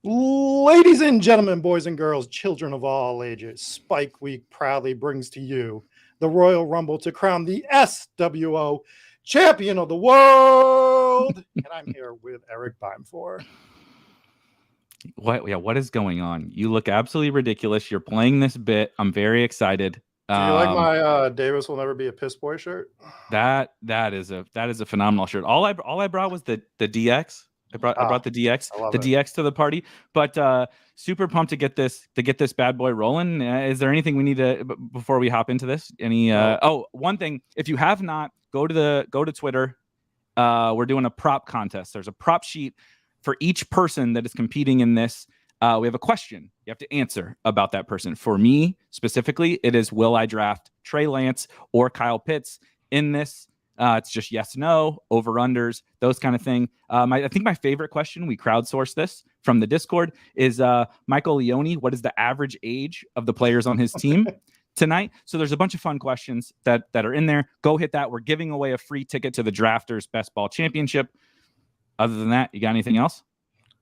Ladies and gentlemen, boys and girls, children of all ages, Spike Week proudly brings to you the Royal Rumble to crown the SWO champion of the world. And I'm here with Erik Beimfohr. What is going on? You look absolutely ridiculous. You're playing this bit. I'm very excited. Do you like my Davis will never be a piss boy shirt? That is a phenomenal shirt. All I brought was the DX. I brought the DX to the party, but super pumped to get this bad boy rolling. Is there anything we need to before we hop into this? One thing, if you have not, go to Twitter. We're doing a prop contest. There's a prop sheet for each person that is competing in this. We have a question you have to answer about that person. For me specifically, it is, will I draft Trey Lance or Kyle Pitts in this? It's just yes, no, over unders, those kind of thing. I think my favorite question, we crowdsourced this from the Discord, is Michael Leone. What is the average age of the players on his team tonight? So there's a bunch of fun questions that are in there. Go hit that. We're giving away a free ticket to the Drafters Best Ball Championship. Other than that, you got anything else?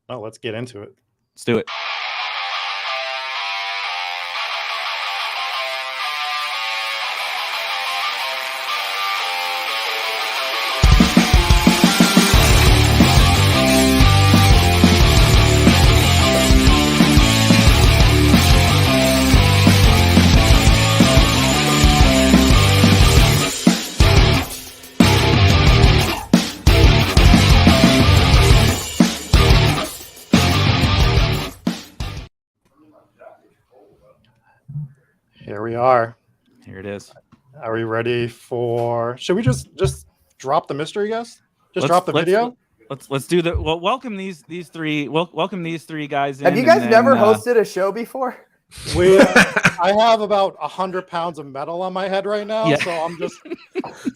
Oh, let's get into it. Let's do it. Here we are. Here it is. Are we ready for? Should we just drop the mystery guest? Drop the video. Let's do the. Well, welcome these three. Welcome these three guys. Have you guys never hosted a show before? I have about 100 pounds of metal on my head right now, so I'm just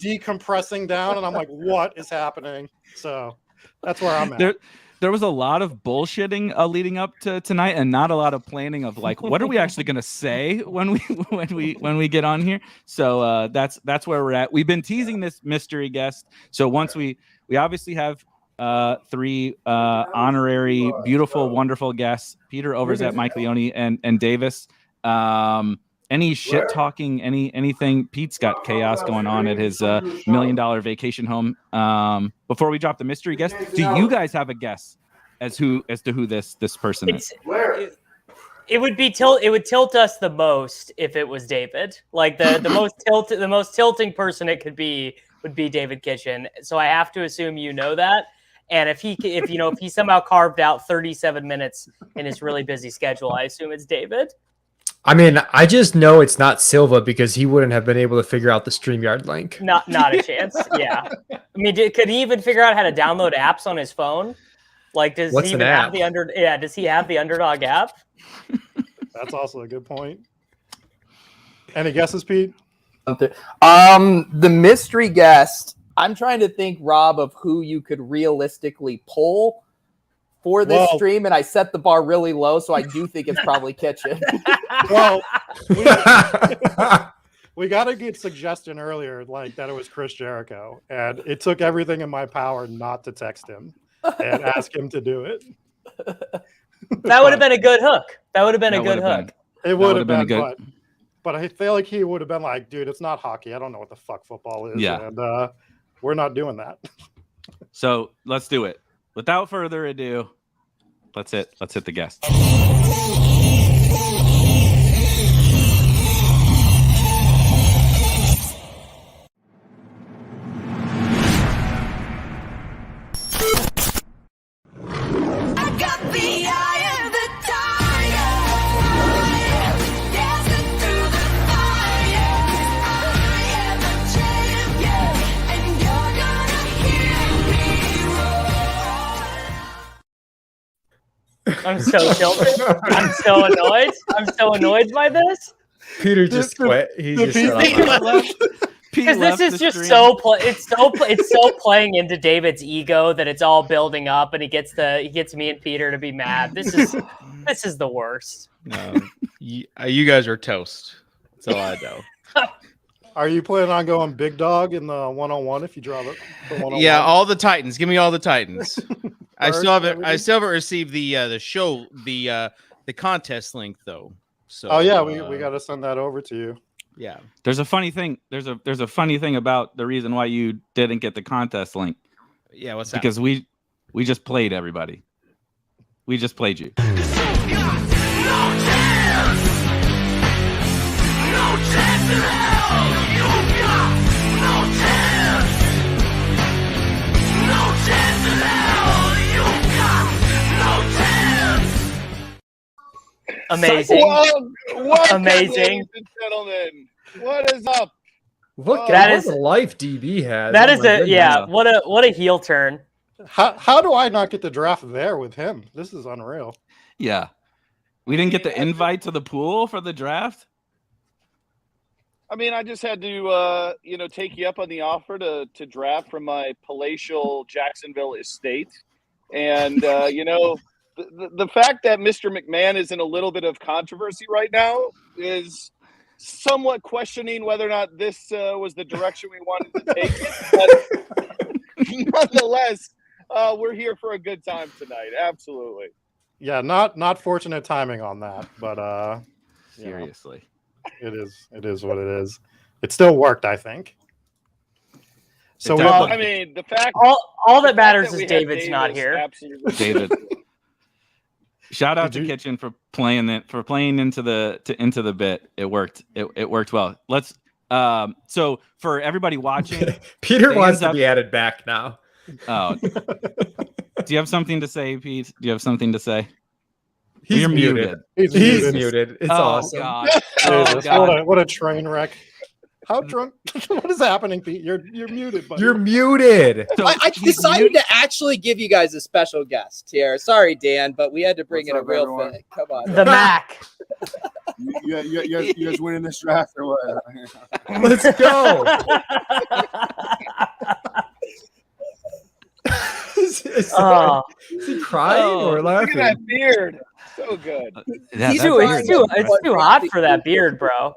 decompressing down, and I'm like, what is happening? So that's where I'm at. There was a lot of bullshitting leading up to tonight, and not a lot of planning of like, what are we actually going to say when we get on here? So that's where we're at. We've been teasing this mystery guest. So once we obviously have three honorary, beautiful, wonderful guests: Peter, Overzert, Mike Leone, and Davis. Any shit talking, anything? Pete's got chaos going on at his $1 million vacation home. Before we drop the mystery guest, do you guys have a guess as to who this person is? It would tilt us the most if it was David. Like the most tilting person it could be would be David Kitchen. So I have to assume you know that. And if he somehow carved out 37 minutes in his really busy schedule, I assume it's David. I mean, I just know it's not Silva because he wouldn't have been able to figure out the StreamYard link. Not a chance. Yeah. I mean, could he even figure out how to download apps on his phone? Like, does he even have does he have the Underdog app? That's also a good point. Any guesses, Pete? The mystery guest, I'm trying to think, Rob, of who you could realistically pull for this stream, and I set the bar really low, so I do think it's probably Kitchen. Well, we got a good suggestion earlier, like that it was Chris Jericho, and it took everything in my power not to text him and ask him to do it. That would have been a good hook. That would have been a good hook. It would have been good. But I feel like he would have been like, dude, it's not hockey. I don't know what the fuck football is. Yeah. And we're not doing that. So let's do it. Without further ado, let's hit the guest. I'm so tilted. I'm so annoyed. I'm so annoyed by this. Peter just quit. He just because this is just it's so playing into David's ego that it's all building up, and he gets me and Peter to be mad. This is the worst. You guys are toast. That's all I know. Are you planning on going big dog in the 1-on-1 if you draw the 1-on-1? Yeah, all the Titans. Give me all the Titans. I still haven't received the show the contest link though. So Oh yeah, we got to send that over to you. Yeah. There's a funny thing. There's a funny thing about the reason why you didn't get the contest link. Yeah, what's that? Because we just played everybody. We just played you. Amazing. Welcome, Amazing. ladies and gentlemen. What is up? Look That at is- what a life DB has. That Oh is my a goodness. what a heel turn. How do I not get the draft there with him? This is unreal. Yeah. We didn't get the invite to the pool for the draft. I mean, I just had to, take you up on the offer to draft from my palatial Jacksonville estate. And, the fact that Mr. McMahon is in a little bit of controversy right now is somewhat questioning whether or not this was the direction we wanted to take it. But nonetheless, we're here for a good time tonight. Absolutely. Yeah, not fortunate timing on that, but Seriously. it is what it is. It still worked, I think. So Well, I mean, the fact All that matters that is we had David's not Davis here. absolutely- David. Shout out Did to you- Kitchen for playing into the bit. It worked. It worked well. Let's so for everybody watching, Peter Hands wants to up. be added back now. oh, do you have something to say, Pete? Do you have something to say? He's You're muted. he's He's muted. muted. It's oh, awesome. God. Oh, Jesus, God. what a train wreck. How drunk? What is happening, Pete? You're muted, buddy. You're muted. So I he's decided mute- to actually give you guys a special guest here. Sorry, Dan, but we had to bring What's in a up, real everyone? thing. Come on. The Mac. You guys winning this draft or what? Let's go. is he crying Oh, or Look at laughing? that beard. So good. Yeah, He's that doing- beard- It's too hot for that beard, bro.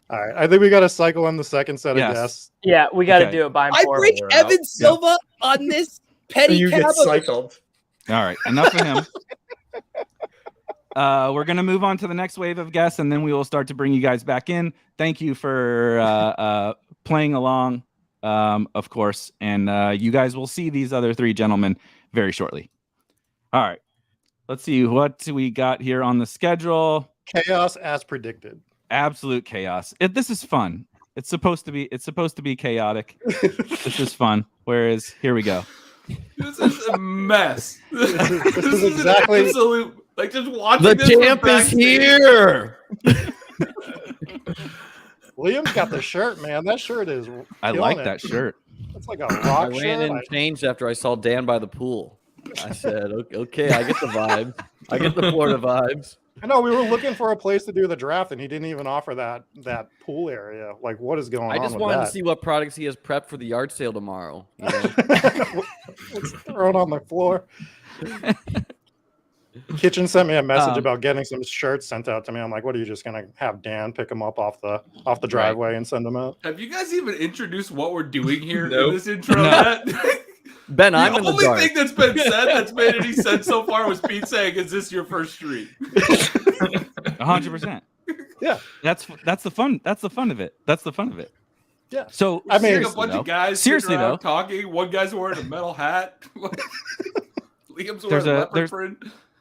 All right, I think we got to cycle in the second set Yes. of guests. Yeah, we got to Okay. do it by I four. bring Evan Silva on this petty You get cab. cycled. All right, enough of him. We're gonna move on to the next wave of guests, and then we will start to bring you guys back in. Thank you for playing along, of course, and you guys will see these other three gentlemen very shortly. All right, let's see what we got here on the schedule. Chaos as predicted. Absolute chaos. This is fun. It's supposed to be chaotic. This is fun. Whereas here we go. This is a mess. This is exactly- an absolute, like just watching The this from champ is backstage. here. Liam's got the shirt, man. That shirt is. I killing like it. that shirt. It's like a I rock ran shirt. in and changed after I saw Dan by the pool. I said, okay, I get the vibe. I get the Florida vibes. I know we were looking for a place to do the draft, and he didn't even offer that pool area. Like, what is going on? I just with wanted that? to see what products he has prepped for the yard sale tomorrow. You know? Let's throw it on the floor. Kitchen sent me a message about getting some shirts sent out to me. I'm like, what are you just gonna have Dan pick them up off the driveway and send them out? Have you guys even introduced what we're doing here Nope. in this intro? No. Yet? Ben, I'm the in the only dark. thing that's been said that's made any sense so far was Pete saying, "Is this your first street?" 100%. Yeah. That's the fun. That's the fun of it. That's the fun of it. Yeah. So I mean, Seeing a bunch though- of guys seriously, sitting around though. talking. One guy's wearing a metal hat. Liam's There's wearing a- leopard there's- print.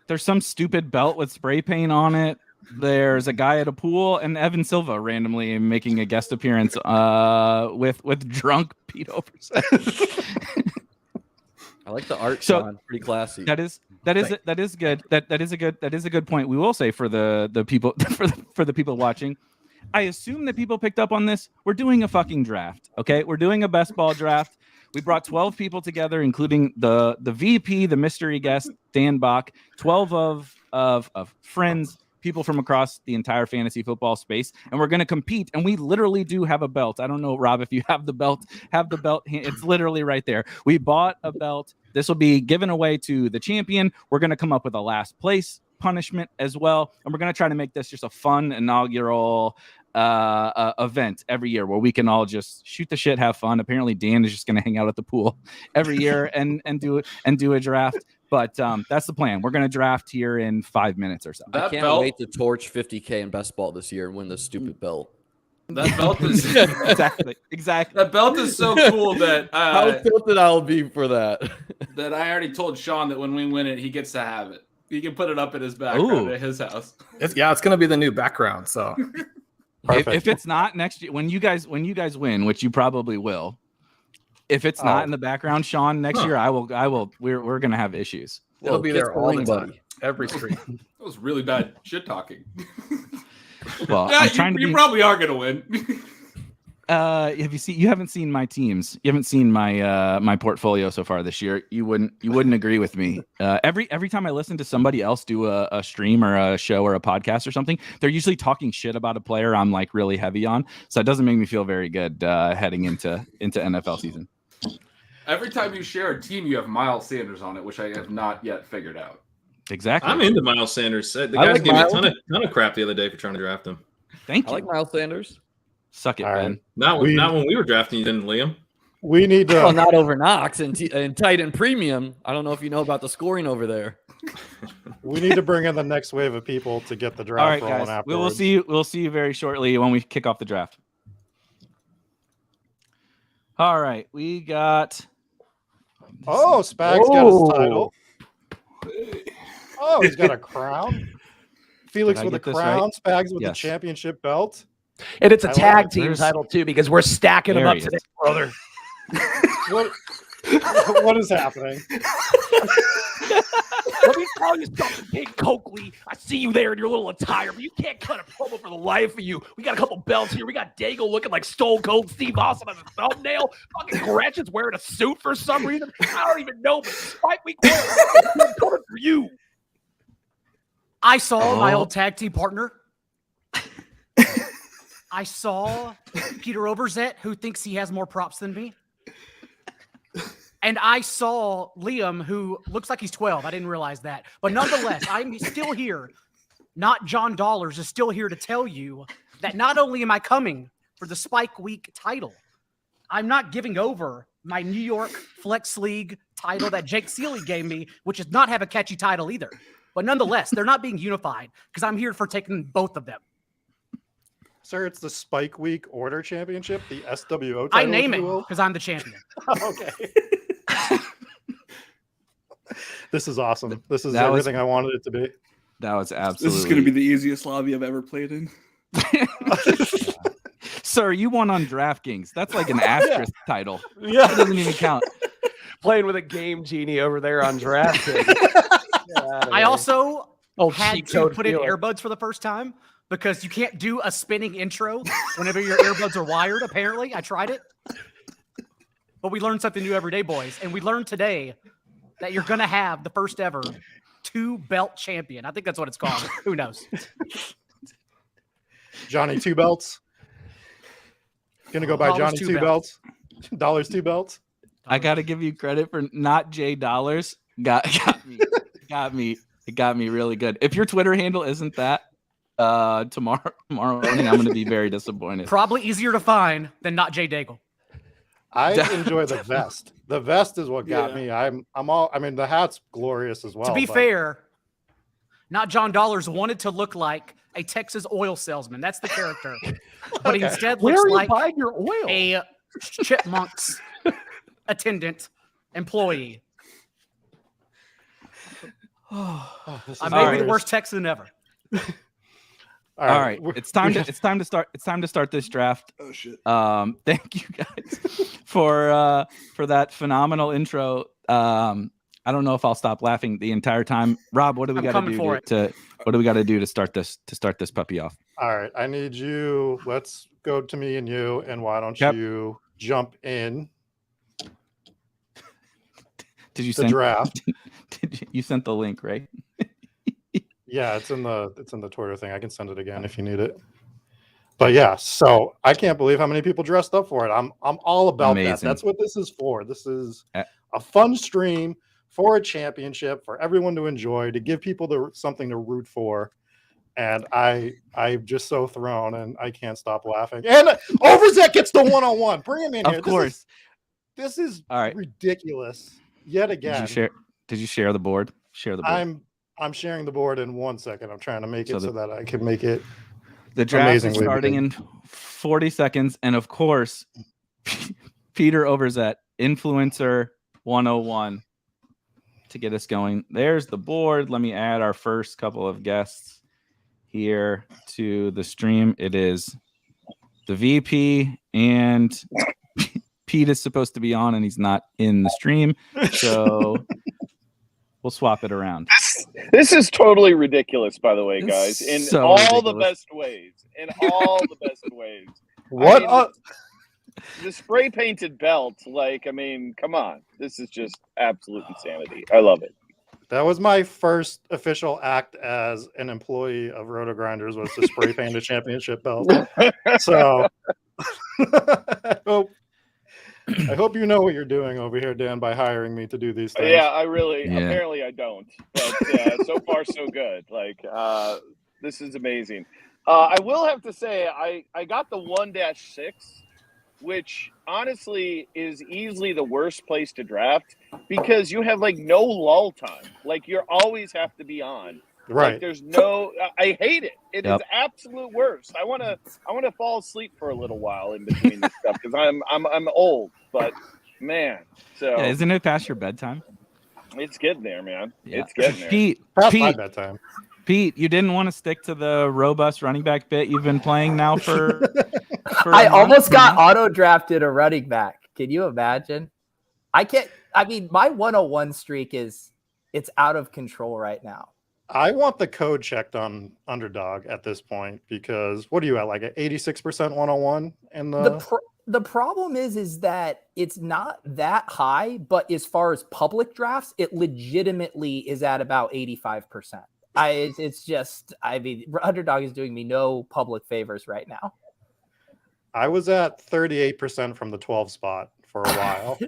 there's some stupid belt with spray paint on it. There's a guy at a pool, and Evan Silva randomly making a guest appearance with drunk Pete Overzert. I like the art, So- Sean. Pretty classy. That is good. That is a good point. We will say for the people for the people watching. I assume that people picked up on this. We're doing a fucking draft. Okay, we're doing a best ball draft. We brought 12 people together, including the VP, the mystery guest, Dan Bach, 12 of friends, people from across the entire fantasy football space, and we're going to compete. And we literally do have a belt. I don't know, Rob, if you have the belt. It's literally right there. We bought a belt. This will be given away to the champion. We're going to come up with a last place punishment as well, and we're going to try to make this just a fun inaugural event every year where we can all just shoot the shit, have fun. Apparently, Dan is just going to hang out at the pool every year and do a draft. But that's the plan. We're going to draft here in 5 minutes or so. I can't wait to torch 50K in best ball this year and win this stupid belt. That belt is exactly. That belt is so cool that how tilted I'll be for that. That I already told Sean that when we win it, he gets to have it. He can put it up in his background at his house. It's going to be the new background. So if it's not next year, when you guys win, which you probably will, if it's not in the background, Sean, next year I will. We're gonna have issues. It'll be there all the time. Every stream. That was really bad shit talking. Well, yeah, you probably are gonna win. You haven't seen my teams. You haven't seen my my portfolio so far this year. You wouldn't agree with me. Every time I listen to somebody else do a stream or a show or a podcast or something, they're usually talking shit about a player I'm like really heavy on. So it doesn't make me feel very good heading into NFL season. Every time you share a team, you have Miles Sanders on it, which I have not yet figured out. Exactly. I'm into Miles Sanders. The guys gave me a ton of crap the other day for trying to draft him. Thank you. I like Miles Sanders. Suck it, Ben. Not when we were drafting, you didn't, Liam. We need to. Well, not over Knox and tight end premium. I don't know if you know about the scoring over there. We need to bring in the next wave of people to get the draft All right, rolling guys. afterwards. We'll see you very shortly when we kick off the draft. All right, we got. Oh, Spags got his title. Oh, he's got a crown. Felix with a crown. Right? Spags with the championship belt. And it's a tag team title too, because we're stacking them up today, brother. What is happening? Let me tell you something, Big Coakley. I see you there in your little attire, but you can't cut a promo for the life of you. We got a couple belts here. We got Daigle looking like Stone Cold Steve Austin on the thumbnail. Fucking Gretch is wearing a suit for some reason. I don't even know, but Spike Week coming for you. I saw my old tag team partner. I saw Peter Overzert, who thinks he has more props than me. And I saw Liam, who looks like he's 12. I didn't realize that. But nonetheless, I'm still here. Not John Dollars is still here to tell you that not only am I coming for the Spike Week title, I'm not giving over my New York Flex League title that Jake Seeley gave me, which does not have a catchy title either. But nonetheless, they're not being unified because I'm here for taking both of them. Sir, it's the Spike Week Order Championship, the SWO title. I name it because I'm the champion. Okay. This is awesome. This is everything I wanted it to be. That was absolutely. This is going to be the easiest lobby I've ever played in. Sir, you won on DraftKings. That's like an asterisk title. Yeah. It doesn't even count. Playing with a game genie over there on DraftKings. I also Old had cheat to code put in feeling. earbuds for the first time because you can't do a spinning intro whenever your earbuds are wired, apparently. I tried it. But we learn something new every day, boys. And we learned today that you're going to have the first ever 2-belt champion. I think that's what it's called. Who knows? Johnny 2 belts. Gonna go by Johnny 2 belts. Dollars 2 belts. I gotta give you credit for not J Dollars. Got me. It got me really good. If your Twitter handle isn't that, tomorrow morning, I'm gonna be very disappointed. Probably easier to find than not Jay Daigle. I enjoy the vest. The vest is what got me. I mean, the hat's glorious as well. To be fair, not John Dollars wanted to look like a Texas oil salesman. That's the character. But he instead looks like buying your oil? A Chipmunks attendant employee. I may be the worst Texan ever. All right. It's time to start this draft. Oh shit. Thank you guys for that phenomenal intro. I don't know if I'll stop laughing the entire time. Rob, what do we got to do to start this puppy off? All right. I need you. Let's go to me and you. And why don't you jump in? Did you send draft? You sent the link, right? Yeah, it's in the Twitter thing. I can send it again if you need it. But yeah, so I can't believe how many people dressed up for it. I'm all about that. That's what this is for. This is a fun stream for a championship for everyone to enjoy, to give people something to root for. And I'm just so thrown, and I can't stop laughing. And Overzert gets the one-on-one. Bring him in here. Of course. This is all right. Ridiculous. Yet again. Did you share the board? Share the board. I'm sharing the board in 1 second. I'm trying to make it so that I can make it. The draft is starting in 40 seconds, and of course, Peter Overzert, Influencer 101, to get us going. There's the board. Let me add our first couple of guests here to the stream. It is the VP, and Pete is supposed to be on, and he's not in the stream, so we'll swap it around. This is totally ridiculous, by the way, guys, in so all ridiculous. the best ways. In all the best ways. What? I mean, the spray painted belt, like, I mean, come on. This is just absolute insanity. I love it. That was my first official act as an employee of Roto Grinders, was to spray paint a championship belt. So I hope you know what you're doing over here, Dan, by hiring me to do these things. Yeah, apparently I don't. But so far so good. Like, this is amazing. I will have to say I got the 1-6, which honestly is easily the worst place to draft because you have like no lull time. Like, you always have to be on. Right. Like, there's no. I hate it. It is absolute worst. I want to fall asleep for a little while in between this stuff because I'm old. But man, so isn't it past your bedtime? It's getting there, man. Yeah. It's getting there. Pete, my bedtime. Pete, you didn't want to stick to the robust running back bit you've been playing now for I almost got auto drafted a running back. Can you imagine? I mean, my 101 streak it's out of control right now. I want the code checked on Underdog at this point because what are you at, like an 86% 101? And the problem is that it's not that high, but as far as public drafts, it legitimately is at about 85%. It's just, I mean, Underdog is doing me no public favors right now. I was at 38% from the 12 spot for a while.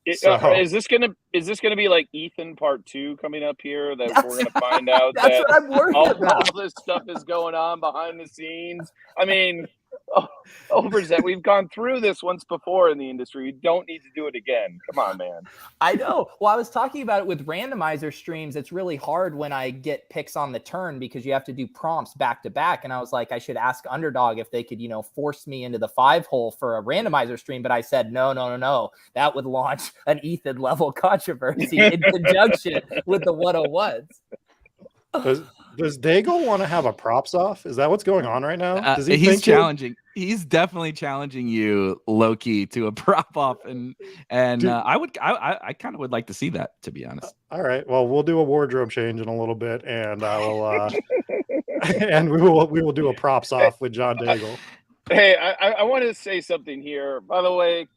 Is this gonna be like Ethan Part 2 coming up here that we're gonna find out that what I'm worried about. All this stuff is going on behind the scenes? I mean, Overzert, we've gone through this once before in the industry. We don't need to do it again. Come on, man. I know. Well, I was talking about it with randomizer streams. It's really hard when I get picks on the turn because you have to do prompts back to back. And I was like, I should ask Underdog if they could, force me into the 5-hole for a randomizer stream. But I said, no. That would launch an Ethan level controversy in conjunction with the 101s. Does Daigle want to have a props off? Is that what's going on right now? Does he's challenging. He's definitely challenging you, low key, to a prop off, and I kind of would like to see that, to be honest. All right, well, we'll do a wardrobe change in a little bit, and I will, and we will do a props off with John Daigle. Hey, I want to say something here. By the way,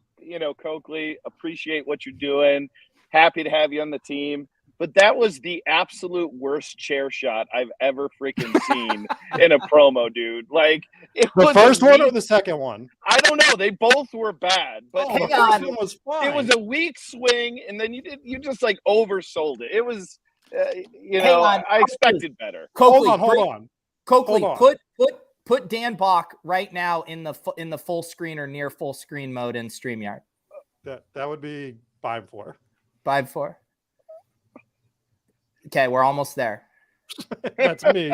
Coakley, appreciate what you're doing. Happy to have you on the team. But that was the absolute worst chair shot I've ever freaking seen in a promo, dude. Like, the first one or the second one? I don't know. They both were bad. But the first one was fine. It was a weak swing, and then you just like oversold it. It was, I expected better. Coakley, hold on. Coakley, put Dan Bach right now in the full screen or near full screen mode in StreamYard. That would be Beimfohr. Beimfohr. Okay, we're almost there. That's me.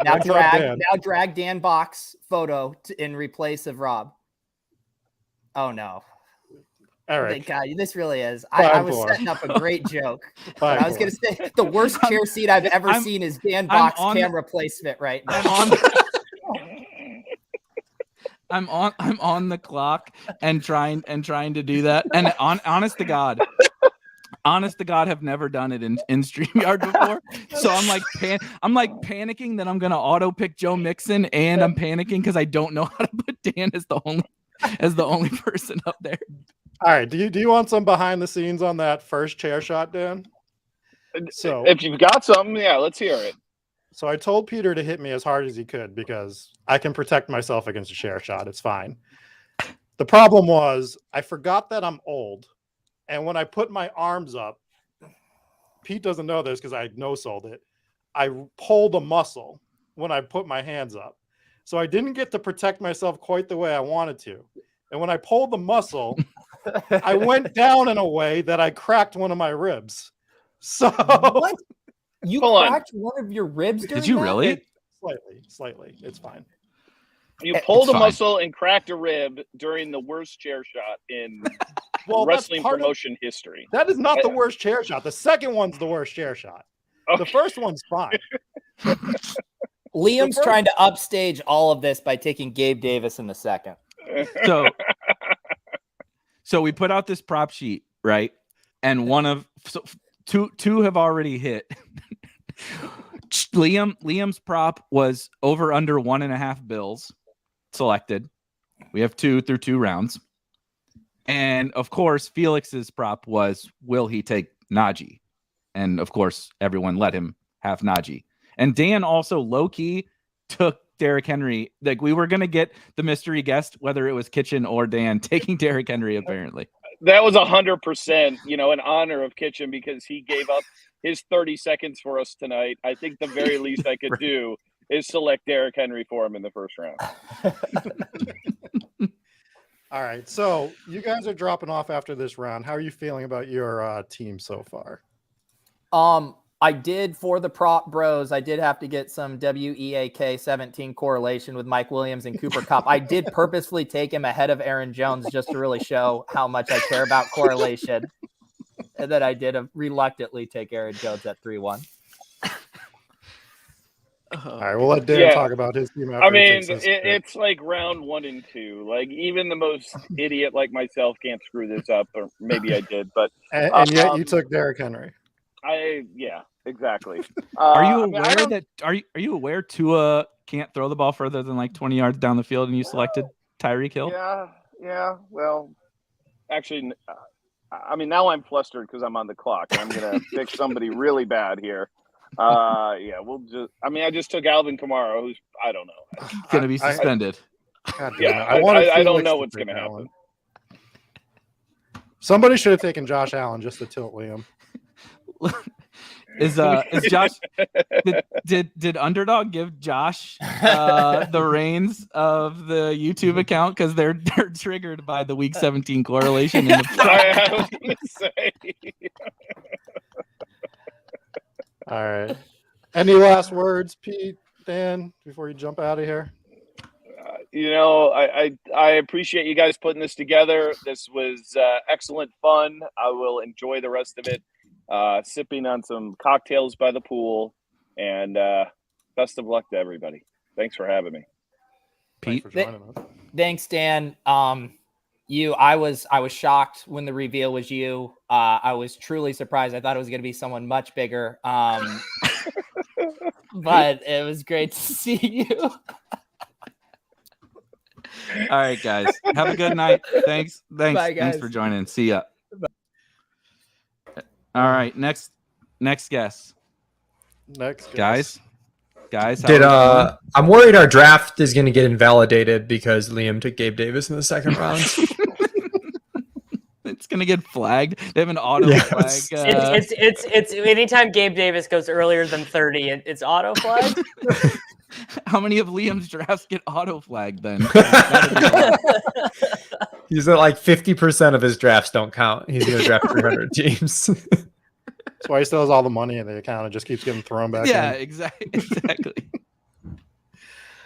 Now drag Dan Bach's photo in replace of Rob. Oh no. All right. Thank God, this really is. I was setting up a great joke. But I was going to say the worst chair seat I've ever seen is Dan Bach's camera placement right now. I'm on the clock and trying to do that. And honest to God, have never done it in StreamYard before. So I'm like panicking that I'm gonna auto pick Joe Mixon, and I'm panicking because I don't know how to put Dan as the only person up there. All right. Do you want some behind the scenes on that first chair shot, Dan? So if you've got something, yeah, let's hear it. So I told Peter to hit me as hard as he could because I can protect myself against a chair shot. It's fine. The problem was I forgot that I'm old. And when I put my arms up, Pete doesn't know this because I no-sold it. I pulled a muscle. when I put my hands up. So I didn't get to protect myself quite the way I wanted to. And when I pulled the muscle, I went down in a way that I cracked one of my ribs. So what? You cracked one of your ribs during Did you that? really? Slightly. It's fine. You pulled a muscle and cracked a rib during the worst chair shot in wrestling promotion history. That is not the worst chair shot. The second one's the worst chair shot. Okay. The first one's fine. Liam's trying to upstage all of this by taking Gabe Davis in the second. So we put out this prop sheet, right? And two have already hit. Liam's prop was over under 1.5 bills selected. We have 2 through 2 rounds. And of course, Felix's prop was, will he take Najee? And of course, everyone let him have Najee. And Dan also low-key took Derrick Henry. Like, we were going to get the mystery guest, whether it was Kitchen or Dan, taking Derrick Henry, apparently. That was 100%, an honor of Kitchen because he gave up his 30 seconds for us tonight. I think the very least I could do is select Derrick Henry for him in the first round. All right. So you guys are dropping off after this round. How are you feeling about your team so far? I did, for the prop bros, I did have to get some WEAK 17 correlation with Mike Williams and Cooper Kupp. I did purposefully take him ahead of Aaron Jones just to really show how much I care about correlation. And then I did reluctantly take Aaron Jones at 3-1. All right, we'll let Dan talk about his team. I mean, it's like round 1 and 2. Like, even the most idiot like myself can't screw this up, or maybe I did. But and yet you took Derrick Henry. Exactly. Are you aware that are you aware Tua can't throw the ball further than like 20 yards down the field, and you selected Tyreek Hill? Yeah. Well, actually, I mean, now I'm flustered because I'm on the clock, and I'm gonna pick somebody really bad here. We'll just. I mean, I just took Alvin Kamara, who's I don't know, gonna be suspended. I don't know what's gonna happen. Somebody should have taken Josh Allen just to tilt Liam. Is Josh did Underdog give Josh the reins of the YouTube account because they're triggered by the week 17 correlation? I was gonna say. All right. Any last words, Pete, Dan, before you jump out of here? I appreciate you guys putting this together. This was excellent fun. I will enjoy the rest of it. Sipping on some cocktails by the pool, and best of luck to everybody. Thanks for having me. Pete, thanks, Dan. I was shocked when the reveal was you. I was truly surprised. I thought it was going to be someone much bigger. But it was great to see you. All right, guys. Have a good night. Thanks. Bye, guys. Thanks for joining. See ya. All right, next guest. Guys. I'm worried our draft is going to get invalidated because Liam took Gabe Davis in the second round. It's going to get flagged. They have an auto flag. It's anytime Gabe Davis goes earlier than 30, it's auto flagged. How many of Liam's drafts get auto flagged then? He's at like 50% of his drafts don't count. He's going to draft 300 teams. That's why he still has all the money in the account. It just keeps getting thrown back. Yeah, in. exactly.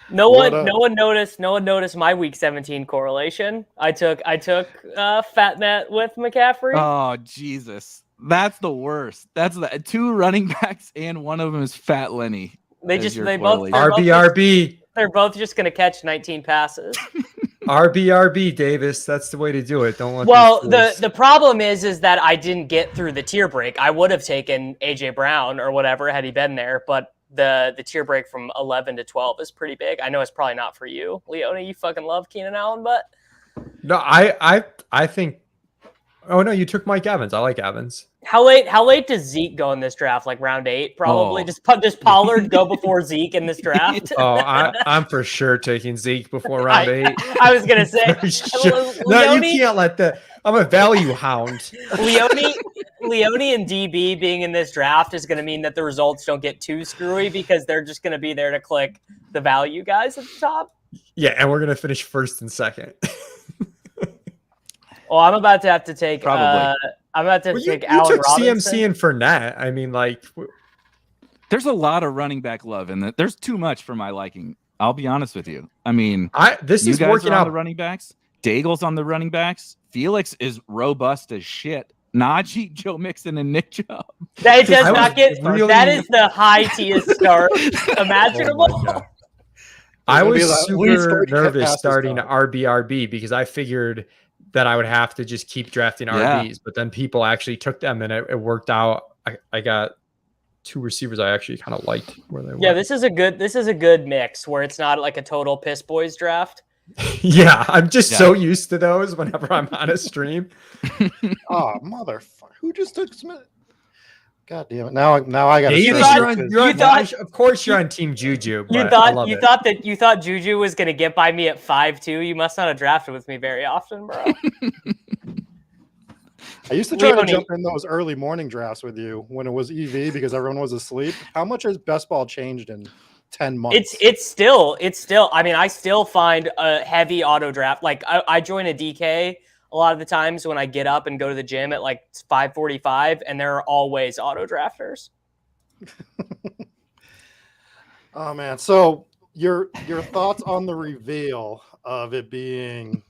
No one noticed my week 17 correlation. I took Fatnet with McCaffrey. Oh Jesus, that's the worst. That's the 2 running backs and one of them is Fat Lenny. They both RB. They're both just going to catch 19 passes. RB Davis. That's the way to do it. Don't let. Well, the problem is that I didn't get through the tier break. I would have taken AJ Brown or whatever had he been there, but the tier break from 11 to 12 is pretty big. I know it's probably not for you, Leone. You fucking love Keenan Allen, but no, I think. Oh no, you took Mike Evans. I like Evans. How late does Zeke go in this draft? Like round 8, probably. Does Pollard go before Zeke in this draft? I'm for sure taking Zeke before round 8. I was gonna say, sure. No, you can't let that. I'm a value hound. Leone Leone and DB being in this draft is going to mean that the results don't get too screwy because they're just going to be there to click the value guys at the top. Yeah, and we're gonna finish first and second. Well, I'm about to have to take. Probably. I'm about to take. You Allen took Robinson. CMC and Fournette. I mean, like, there's a lot of running back love, and there's too much for my liking. I'll be honest with you. I mean, this you is guys working are on out. the running backs. Daigle's on the running backs. Felix is robust as shit. Najee, Joe Mixon, and Nick Chubb. That does not get. That is the high tier start imaginable. Oh I was super nervous starting RBRB because I figured that I would have to just keep drafting RBs, but then people actually took them and it worked out. I got 2 receivers I actually kind of liked where they were. Yeah, this is a good mix where it's not like a total piss boys draft. Yeah, I'm just so used to those whenever I'm on a stream. Oh, motherfucker. Who just took Smith? God damn it. Now I got to of course you're on Team Juju. You thought Juju was gonna get by me at 5'2". You must not have drafted with me very often, bro. I used to try to jump in those early morning drafts with you when it was EV because everyone was asleep. How much has best ball changed in 10 months? It's still. I mean, I still find a heavy auto draft. Like I join a DK a lot of the times when I get up and go to the gym at like 5:45, and there are always auto drafters. Oh man! So your thoughts on the reveal of it being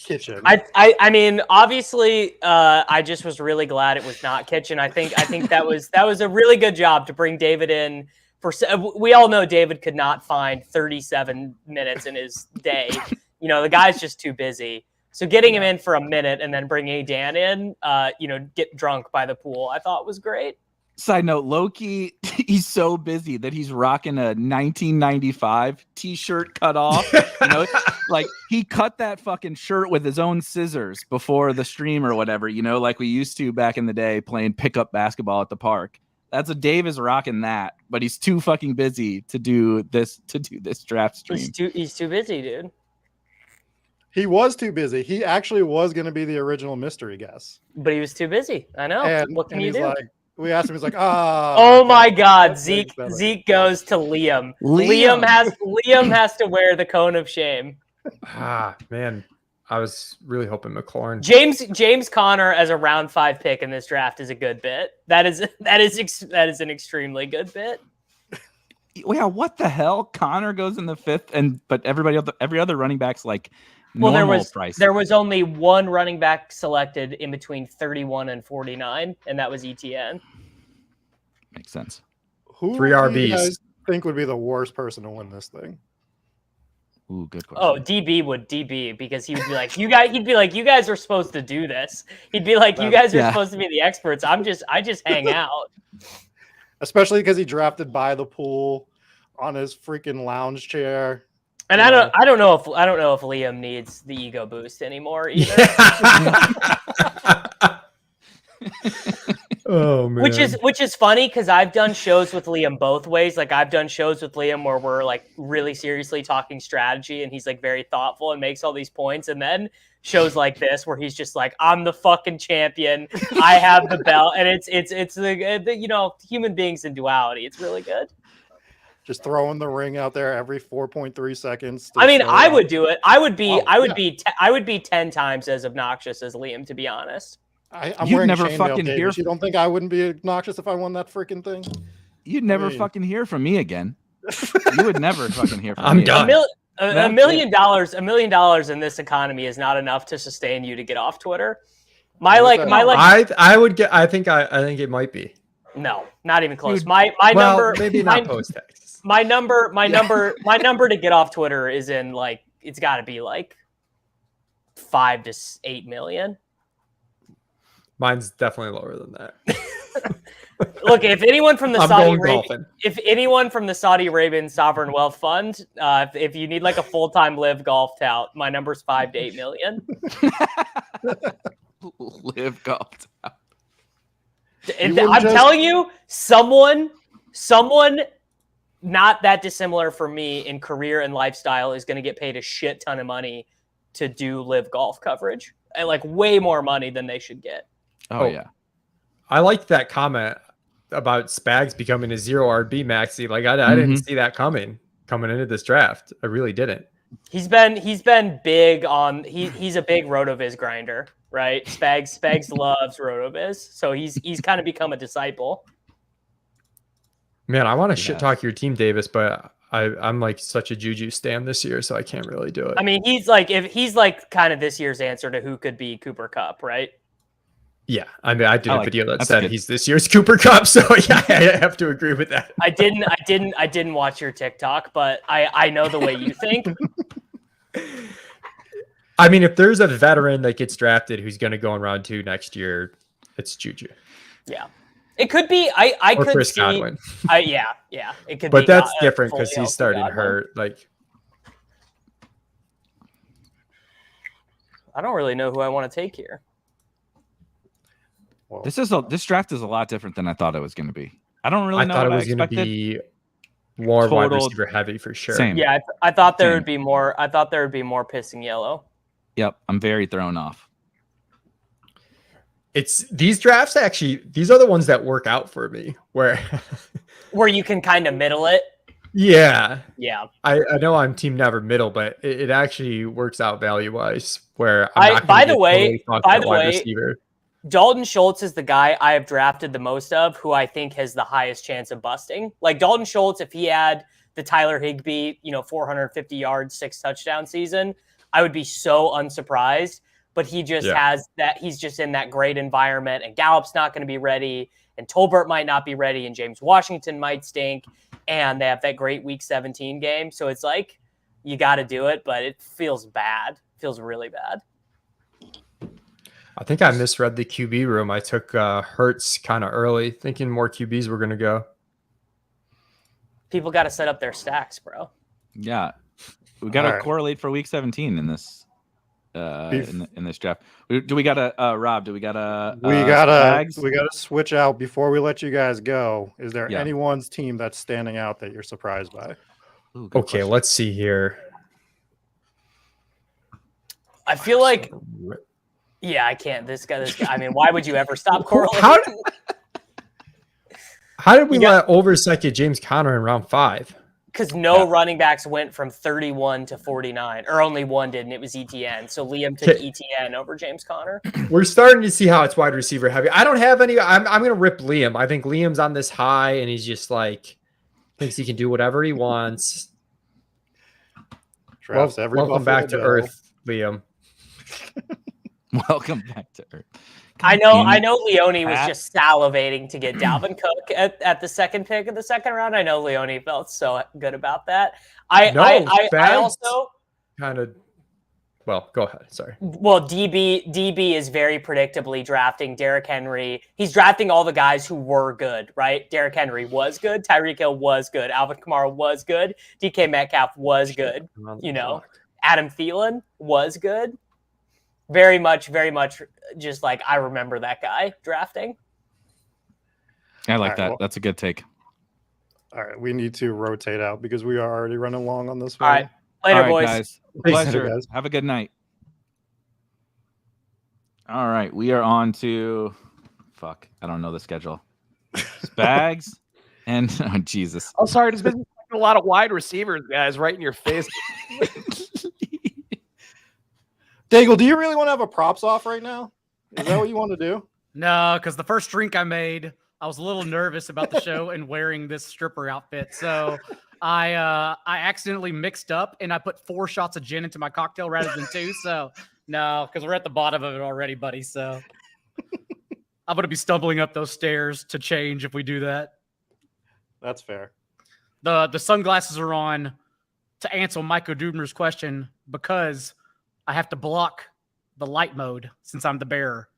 Kitchen? I mean, obviously, I just was really glad it was not Kitchen. I think that was a really good job to bring David in. We all know David could not find 37 minutes in his day. You know, the guy's just too busy. So getting him in for a minute and then bringing Dan in, get drunk by the pool, I thought was great. Side note, Loki, he's so busy that he's rocking a 1995 t-shirt cut off. Like he cut that fucking shirt with his own scissors before the stream or whatever, like we used to back in the day playing pickup basketball at the park. That's what Dave is rocking that, but he's too fucking busy to do this draft stream. He's too busy, dude. He was too busy. He actually was going to be the original mystery guest, but he was too busy. I know. And, what can you do? We asked him. He's like, oh my God, Zeke goes to Liam. Liam has to wear the cone of shame. Man, I was really hoping McLaurin. James Conner as a round 5 pick in this draft is a good bit. That is an extremely good bit. Yeah, what the hell? Connor goes in the 5th, but every other running back's like. Well, there was only one running back selected in between 31 and 49, and that was ETN. Makes sense. Who 3 do RBs you guys think would be the worst person to win this thing? Ooh, good question. Oh, DB because he would be like, you guys are supposed to do this. He'd be like, you guys are supposed to be the experts. I just hang out. Especially because he drafted by the pool on his freaking lounge chair. And I don't know if Liam needs the ego boost anymore either. Oh man. Which is funny because I've done shows with Liam both ways. Like I've done shows with Liam where we're like really seriously talking strategy and he's like very thoughtful and makes all these points, and then shows like this where he's just like, I'm the fucking champion, I have the belt, and it's the human beings in duality. It's really good. Just throwing the ring out there every 4.3 seconds. I mean, I would do it. I would be 10 times as obnoxious as Liam, to be honest. I'm You'd wearing never chainmail, fucking David. hear. You don't think I wouldn't be obnoxious if I won that freaking thing? You'd never fucking hear from me again. You would never fucking hear from me. I'm done. $1 million in this economy is not enough to sustain you to get off Twitter. I think it might be. No, not even close. My number, maybe not post text. My number to get off Twitter is in like, it's got to be like 5 to 8 million. Mine's definitely lower than that. Look, if anyone from the Saudi Arabian Sovereign Wealth Fund, if you need like a full-time live golf tout, my number's 5 to 8 million. Live golf tout. I'm telling you, someone not that dissimilar from me in career and lifestyle is going to get paid a shit ton of money to do live golf coverage, and like way more money than they should get. Oh yeah. I liked that comment about Spags becoming a 0 RB maxi. Like I didn't see that coming into this draft. I really didn't. He's been big on he's a big RotoViz grinder, right? Spags loves RotoViz, so he's kind of become a disciple. Man, I want to shit talk your team, Davis, but I'm like such a Juju stan this year, so I can't really do it. I mean, he's like kind of this year's answer to who could be Cooper Kupp, right? Yeah, I mean, I did a video that said he's this year's Cooper Kupp, so yeah, I have to agree with that. I didn't watch your TikTok, but I know the way you think. I mean, if there's a veteran that gets drafted who's going to go in round 2 next year, it's Juju. Yeah, it could be. I or could Chris see. Godwin. Yeah, it could. But be that's different because he's starting Godwin. hurt. Like, I don't really know who I want to take here. Well, This draft is a lot different than I thought it was going to be. I don't really know. I thought what it was going to be more wide receiver heavy for sure. Same. Yeah, I thought there would be more. I thought there would be more pissing yellow. Yep, I'm very thrown off. It's these drafts actually. These are the ones that work out for me. Where you can kind of middle it. Yeah. I know I'm team never middle, but it actually works out value wise. Where by the way, receiver. Dalton Schultz is the guy I have drafted the most of, who I think has the highest chance of busting. Like Dalton Schultz, if he had the Tyler Higbee, 450 yards, 6 touchdown season, I would be so unsurprised. But he just has that. He's just in that great environment, and Gallup's not going to be ready, and Tolbert might not be ready, and James Washington might stink, and they have that great Week 17 game. So it's like you got to do it, but it feels bad. It feels really bad. I think I misread the QB room. I took Hurts kind of early, thinking more QBs were going to go. People got to set up their stacks, bro. Yeah, we got to correlate for Week 17 in this in this draft. Do we got a Rob? Do we got a? We gotta switch out before we let you guys go. Is there anyone's team that's standing out that you're surprised by? Ooh, okay, question. Let's see here. I feel like. Yeah, I can't. This guy. I mean, why would you ever stop correlating? How did we let Overzert get James Conner in round 5? Because no running backs went from 31 to 49, or only one did, and it was ETN. So Liam took ETN over James Conner. We're starting to see how it's wide receiver heavy. I don't have any. I'm going to rip Liam. I think Liam's on this high, and he's just like thinks he can do whatever he wants. Welcome back to Earth, Liam. Welcome back to Earth. I know Leone was just salivating to get Dalvin Cook at the second pick of the second round. I know Leone felt so good about that. I also kind of go ahead. Sorry. Well, DB is very predictably drafting Derrick Henry. He's drafting all the guys who were good, right? Derrick Henry was good. Tyreek Hill was good. Alvin Kamara was good. DK Metcalf was good. Adam Thielen was good. Very much just like I remember that guy drafting. I like that. That's a good take. All right. We need to rotate out because we are already running long on this one. All right. Later, boys. Guys. Pleasure. Guys. Have a good night. All right. We are on to I don't know the schedule. Spags and Jesus. Oh, sorry. There's been a lot of wide receivers, guys, right in your face. Daigle, do you really want to have a props off right now? Is that what you want to do? No, because the first drink I made, I was a little nervous about the show and wearing this stripper outfit. So I accidentally mixed up and I put 4 shots of gin into my cocktail rather than 2. So no, because we're at the bottom of it already, buddy. So I'm going to be stumbling up those stairs to change if we do that. That's fair. The sunglasses are on to answer Michael Dubner's question because I have to block the light mode since I'm the bearer.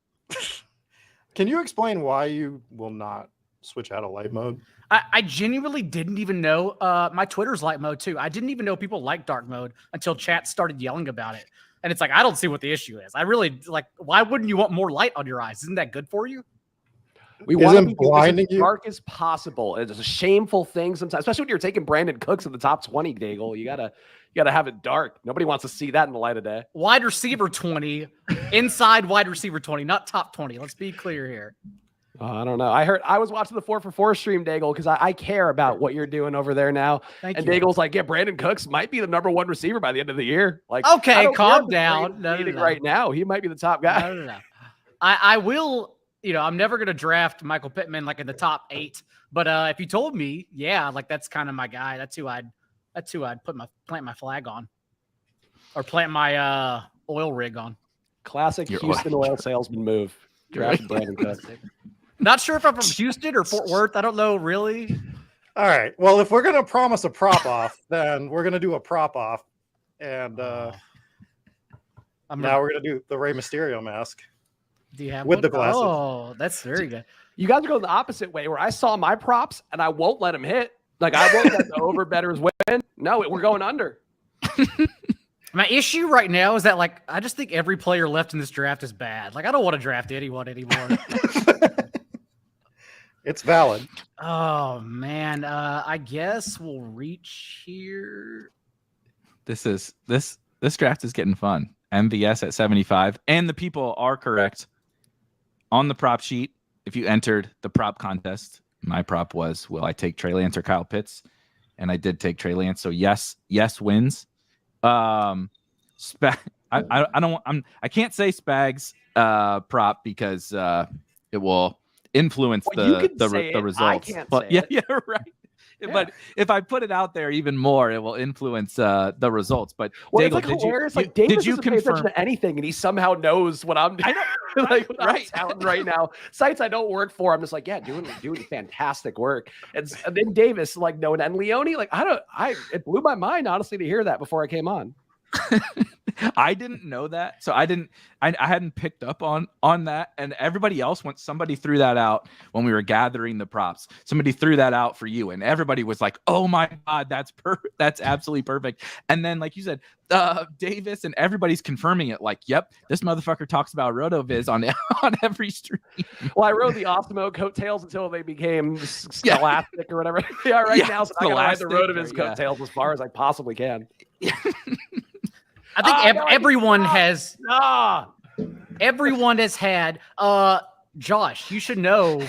Can you explain why you will not switch out of light mode? I genuinely didn't even know. My Twitter's light mode too. I didn't even know people like dark mode until chat started yelling about it. And it's like, I don't see what the issue is. I really why wouldn't you want more light on your eyes? Isn't that good for you? We want to be as dark as possible. It's a shameful thing sometimes, especially when you're taking Brandon Cooks in the top 20, Daigle. You gotta have it dark. Nobody wants to see that in the light of day. Wide receiver 20, inside wide receiver 20, not top 20. Let's be clear here. I don't know. I was watching the 4for4 stream, Daigle, because I care about what you're doing over there now. Thank and you. Daigle's like, yeah, Brandon Cooks might be the #1 receiver by the end of the year. Like, okay, calm down. No. Right now, he might be the top guy. No. I will. I'm never gonna draft Michael Pittman like in the top 8. But if you told me, yeah, like that's kind of my guy. That's who I'd plant my flag on, or plant my oil rig on. Classic Houston oil salesman move. Draft Brandon Cooks. Not sure if I'm from Houston or Fort Worth. I don't know really. All right. Well, if we're gonna promise a prop off, then we're gonna do a prop off, and now we're gonna do the Rey Mysterio mask. Do you have with one? the glasses? Oh, that's very good. You guys are going the opposite way, where I saw my props and I won't let them hit. Like I won't let the over betters win. No, we're going under. My issue right now is that like I just think every player left in this draft is bad. Like I don't want to draft anyone anymore. It's valid. Oh man, I guess we'll reach here. This draft is getting fun. MVS at 75, and the people are correct on the prop sheet. If you entered the prop contest, my prop was, will I take Trey Lance or Kyle Pitts? And I did take Trey Lance. So yes wins. I can't say Spags prop because it will influence the results. But yeah, right. Yeah. But if I put it out there even more, it will influence the results. But well, Daigle, it's like hilarious. Like Davis doesn't pay attention to anything, and he somehow knows what I'm doing. Like I'm sounding right now. Sites I don't work for, I'm just like, yeah, doing fantastic work. And then Davis, like knowing and Leone, like it blew my mind honestly to hear that before I came on. I didn't know that, so I hadn't picked up on that, and everybody else, when somebody threw that out when we were gathering the props, somebody threw that out for you, and everybody was like, oh my god, that's perfect, that's absolutely perfect. And then like you said, Davis and everybody's confirming it, like, yep, this motherfucker talks about RotoViz on every stream. Well, I rode the Optimo coattails until they became Scholastic or whatever they are right now, so I gotta ride the RotoViz coattails as far as I possibly can. I think everyone has had Josh, you should know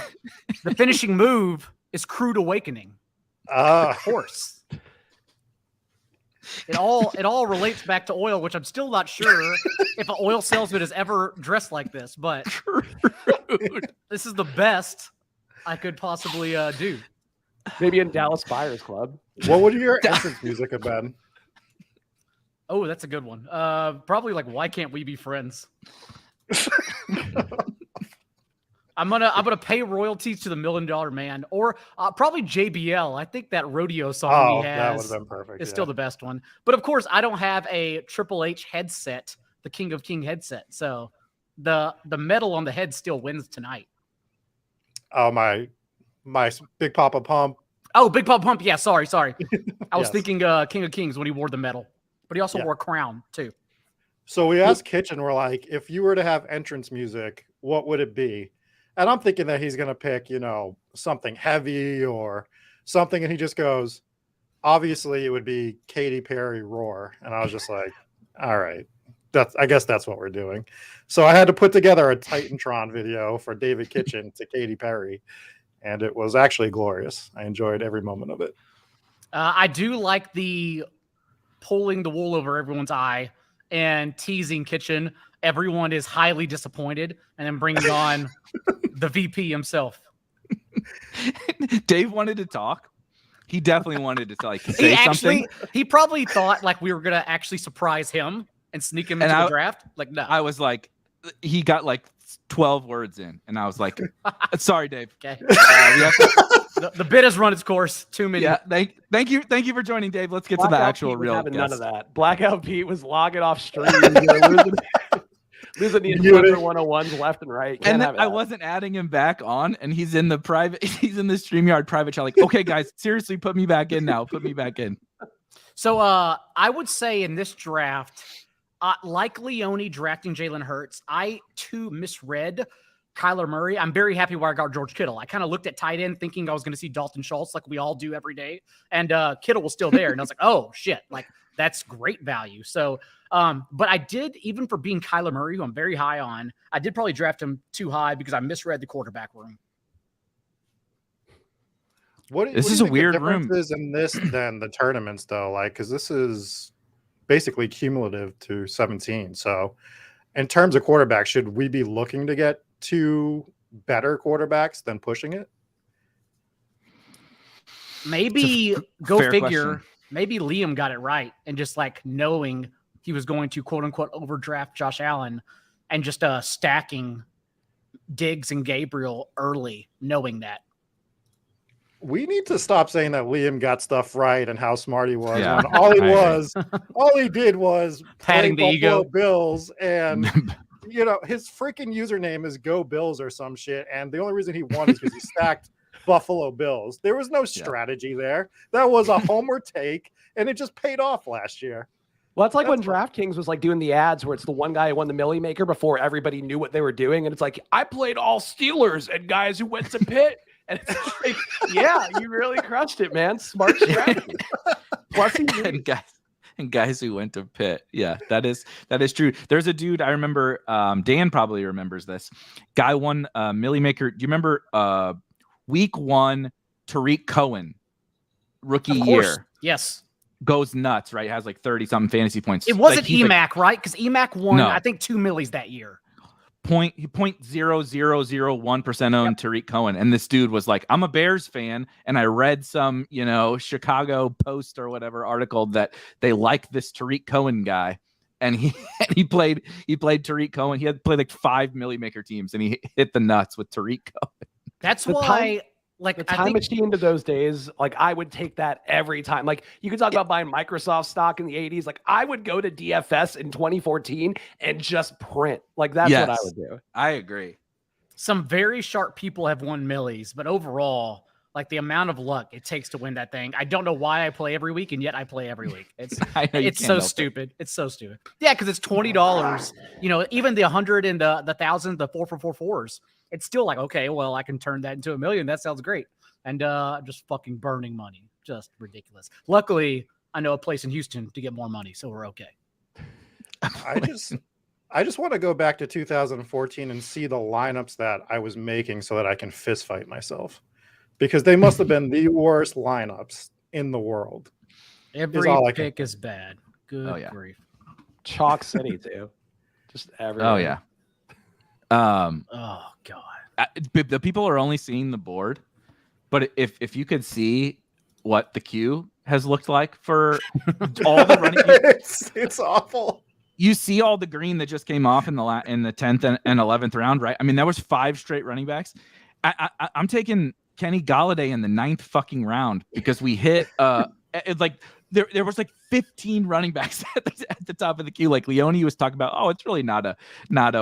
the finishing move is Crude Awakening. Of course. It all relates back to oil, which I'm still not sure if an oil salesman has ever dressed like this, but this is the best I could possibly do. Maybe in Dallas Buyers Club. What would your entrance music have been? Oh, that's a good one. Probably like, why can't we be friends? I'm gonna pay royalties to the $1 Million Man, or probably JBL. I think that rodeo song he has that would have been perfect. is still the best one. But of course, I don't have a Triple H headset, the King of King headset. So the metal on the head still wins tonight. Oh, my Big Papa Pump. Oh, Big Papa Pump. Yeah, sorry. I was thinking King of Kings when he wore the medal. But he also wore a crown, too. So we asked Kitchen, we're like, if you were to have entrance music, what would it be? And I'm thinking that he's going to pick, something heavy or something. And he just goes, obviously, it would be Katy Perry Roar. And I was just like, all right, I guess that's what we're doing. So I had to put together a Titantron video for David Kitchen to Katy Perry. And it was actually glorious. I enjoyed every moment of it. I do like the pulling the wool over everyone's eye and teasing Kitchen. Everyone is highly disappointed, and then bringing on the VP himself. Dave wanted to talk. He definitely wanted to say something. He probably thought like we were gonna actually surprise him and sneak him into the draft. Like, no. I was like, he got like 12 words in, and I was like, sorry, Dave. Okay. The bid has run its course. 2 minutes. Yeah. Thank you for joining, Dave. Let's get to the actual real guest. None of that. Blackout Pete was logging off stream. Losing the Inspector 101s left and right. And I wasn't adding him back on, and he's in the StreamYard private chat. Like, okay, guys, seriously, put me back in now. Put me back in. So I would say in this draft, like Leone drafting Jalen Hurts, I too misread Kyler Murray. I'm very happy where I got George Kittle. I kind of looked at tight end thinking I was going to see Dalton Schultz like we all do every day. And Kittle was still there. And I was like, oh, shit. Like, that's great value. So, but I did, even for being Kyler Murray, who I'm very high on, I did probably draft him too high because I misread the quarterback room. This is a weird room. Is in this than the tournaments though, like because this is basically cumulative to 17. So, in terms of quarterbacks, should we be looking to get 2 better quarterbacks than pushing it? Maybe go figure. Question. Maybe Liam got it right and just like knowing he was going to quote unquote overdraft Josh Allen and just stacking Diggs and Gabriel early, knowing that. We need to stop saying that Liam got stuff right and how smart he was. Yeah, When all he did was patting the ego. Bills, and his freaking username is Go Bills or some shit. And the only reason he won is because he stacked Buffalo Bills. There was no strategy there. That was a homer take, and it just paid off last year. Well, it's like when DraftKings was like doing the ads where it's the one guy who won the Millie Maker before everybody knew what they were doing. And it's like, I played all Steelers and guys who went to Pitt. And it's like, yeah, you really crushed it, man. Smart strategy. Plus, and guys who went to Pitt. Yeah, that is true. There's a dude I remember. Dan probably remembers this. Guy won Millie Maker. Do you remember week 1? Tariq Cohen, rookie year. Yes. Goes nuts, right? Has like 30-something fantasy points. It wasn't EMAC, right? Because EMAC won, I think, 2 millies that year. 0.0001% owned Tariq Cohen. And this dude was like, I'm a Bears fan. And I read some, Chicago Post or whatever article that they like this Tariq Cohen guy. And he played Tariq Cohen. He had played like 5 Millie Maker teams and he hit the nuts with Tariq Cohen. That's why the time machine to those days, like I would take that every time. Like you could talk about buying Microsoft stock in the 80s. Like I would go to DFS in 2014 and just print. Like that's what I would do. I agree. Some very sharp people have won millies, but overall, like the amount of luck it takes to win that thing. I don't know why I play every week, and yet I play every week. It's so stupid. It's so stupid. Yeah, because it's $20. Even the 100 and the 1,000, the 4 for 4 fours. It's still like, okay, well, I can turn that into $1 million. That sounds great. And just fucking burning money. Just ridiculous. Luckily, I know a place in Houston to get more money, so we're okay. I just want to go back to 2014 and see the lineups that I was making so that I can fist fight myself. Because they must have been the worst lineups in the world. Every pick is bad. Good grief. Chalk City, too. Just everything. Oh, yeah. Oh God. The people are only seeing the board, but if you could see what the queue has looked like for all the running, it's awful. You see all the green that just came off in the 10th and 11th round, right? I mean, that was 5 straight running backs. I'm taking Kenny Golladay in the 9th fucking round because we hit it's like there was like 15 running backs at the top of the queue. Like Leone was talking about, it's really not a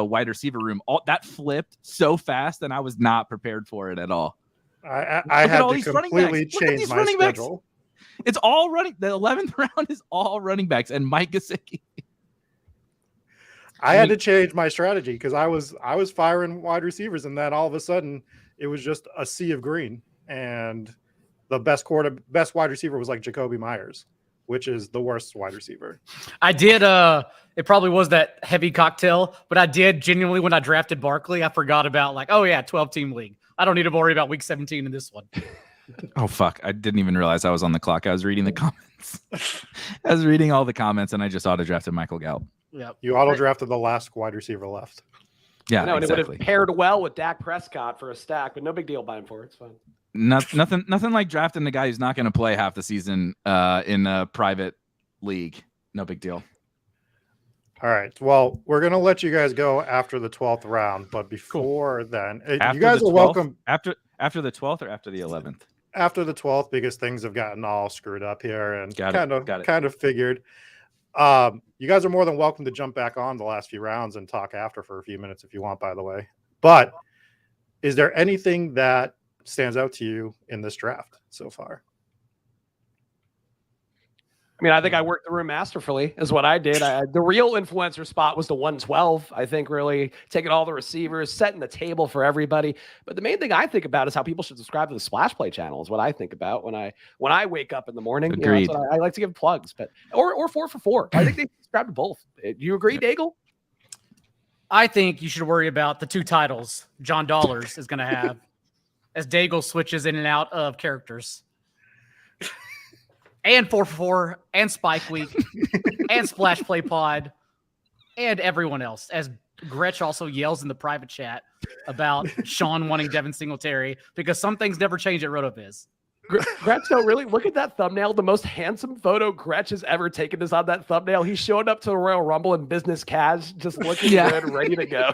wide receiver room. All that flipped so fast, and I was not prepared for it at all. I had to completely change my schedule. It's all running. The 11th round is all running backs, and Mike Gesicki. I had to change my strategy because I was firing wide receivers, and then all of a sudden it was just a sea of green, and the best wide receiver was like Jacoby Myers, which is the worst wide receiver. I did. It probably was that heavy cocktail, but I did genuinely when I drafted Barkley, I forgot about 12-team league. I don't need to worry about week 17 in this one. Oh fuck! I didn't even realize I was on the clock. I was reading the comments. I was reading all the comments, and I just auto drafted Michael Gallup. Yeah, you auto drafted the last wide receiver left. Yeah, and it would have paired well with Dak Prescott for a stack, but no big deal buying for it. It's fine. Nothing like drafting the guy who's not going to play half the season in a private league. No big deal. All right. Well, we're going to let you guys go after the 12th round, but before then, you guys are welcome. After the 12th or after the 11th? After the 12th, because things have gotten all screwed up here and kind of figured. You guys are more than welcome to jump back on the last few rounds and talk after for a few minutes if you want, by the way. But is there anything that stands out to you in this draft so far? I mean, I think I worked the room masterfully is what I did. The real influencer spot was the 112. I think really taking all the receivers, setting the table for everybody. But the main thing I think about is how people should subscribe to the Splash Play channel is what I think about when I wake up in the morning. Agreed. I like to give plugs, but or 4 for 4. I think they subscribe to both. Do you agree, Daigle? I think you should worry about the 2 titles John Dollars is going to have. as Daigle switches in and out of characters. And 4-4, and Spike Week, and Splash Play Pod, and everyone else. As Gretch also yells in the private chat about Sean wanting Devin Singletary because some things never change at RotoViz. Gretch, no, really, look at that thumbnail. The most handsome photo Gretch has ever taken is on that thumbnail. He's showing up to the Royal Rumble in business cas, just looking good, ready to go.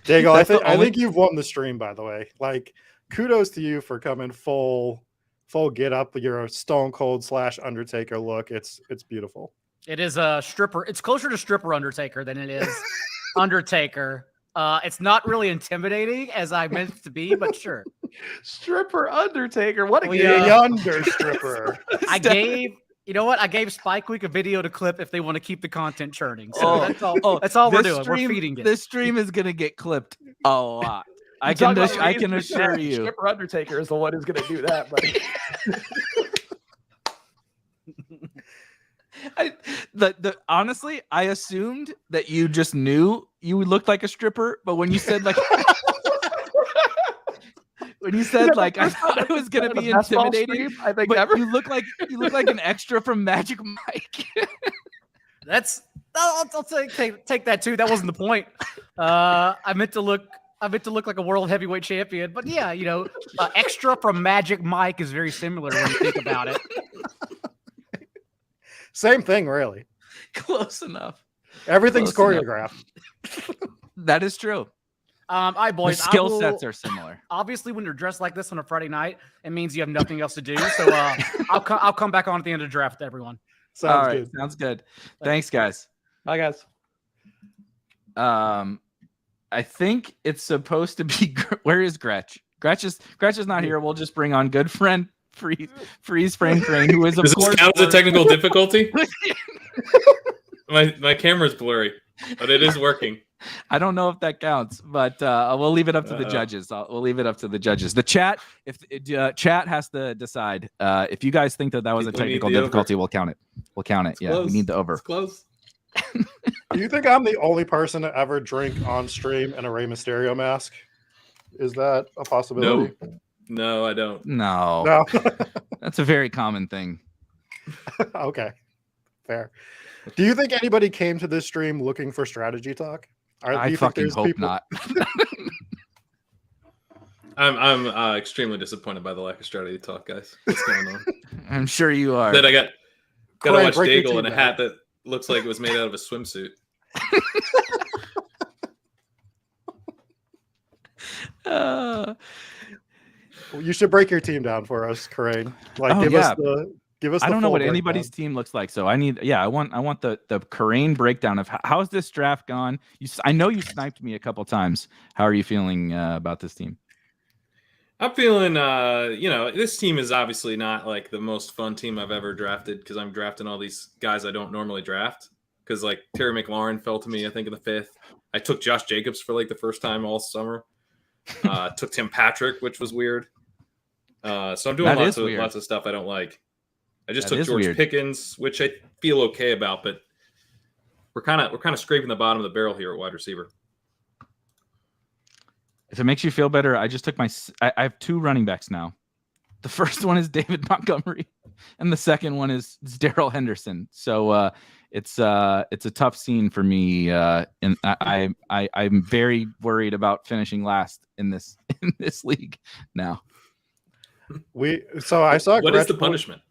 Daigle, I think you've won the stream, by the way. Like, kudos to you for coming full get up. You're a Stone Cold / Undertaker look. It's beautiful. It is a stripper. It's closer to stripper Undertaker than it is Undertaker. It's not really intimidating as I meant it to be, but sure. Stripper Undertaker. What a under stripper. I gave Spike Week a video to clip if they want to keep the content churning. So that's all we're doing. We're feeding it. This stream is gonna get clipped a lot. I can assure you. Stripper Undertaker is the one who's going to do that, buddy. Honestly, I assumed that you just knew you looked like a stripper, but when you said like I thought it was gonna be intimidating. I think but you look like an extra from Magic Mike. I'll take that too. That wasn't the point. I meant to look like a world heavyweight champion, but yeah, extra from Magic Mike is very similar when you think about it. Same thing, really. Close enough. Everything's choreographed. That is true. All right, boys. The skill sets are similar. Obviously, when you're dressed like this on a Friday night, it means you have nothing else to do. So I'll come back on at the end of the draft, everyone. Sounds good. Thanks, guys. Bye, guys. I think it's supposed to be. Where is Gretch? Gretch is not here. We'll just bring on good friend Freeze Frame Crane, who is of course. Does this count as a technical difficulty? My camera's blurry, but it is working. I don't know if that counts, but we'll leave it up to the judges. We'll leave it up to the judges. The chat, chat has to decide. If you guys think that was a technical difficulty, we'll count it. We'll count it. It's yeah, close. We need the over. It's close. Do you think I'm the only person to ever drink on stream in a Rey Mysterio mask? Is that a possibility? No, I don't. No. That's a very common thing. Okay, fair. Do you think anybody came to this stream looking for strategy talk? I fucking hope not. I'm extremely disappointed by the lack of strategy talk, guys. What's going on? I'm sure you are. Then I got to watch Daigle in a hat that looks like it was made out of a swimsuit. You should break your team down for us, Kerrane. Give us. I don't know what breakdown. anybody's team looks like, so I want the Kerrane breakdown of how's this draft gone. I know you sniped me a couple times. How are you feeling about this team? I'm feeling, this team is obviously not like the most fun team I've ever drafted because I'm drafting all these guys I don't normally draft. Because like Terry McLaurin fell to me, I think in the 5th. I took Josh Jacobs for like the first time all summer. Took Tim Patrick, which was weird. So I'm doing lots of stuff I don't like. I just took George Pickens, which I feel okay about, but we're kind of scraping the bottom of the barrel here at wide receiver. If it makes you feel better, I just took I have 2 running backs now. The first one is David Montgomery, and the second one is Darrell Henderson. So it's a tough scene for me, and I'm very worried about finishing last in this league now. I saw. What is the punishment?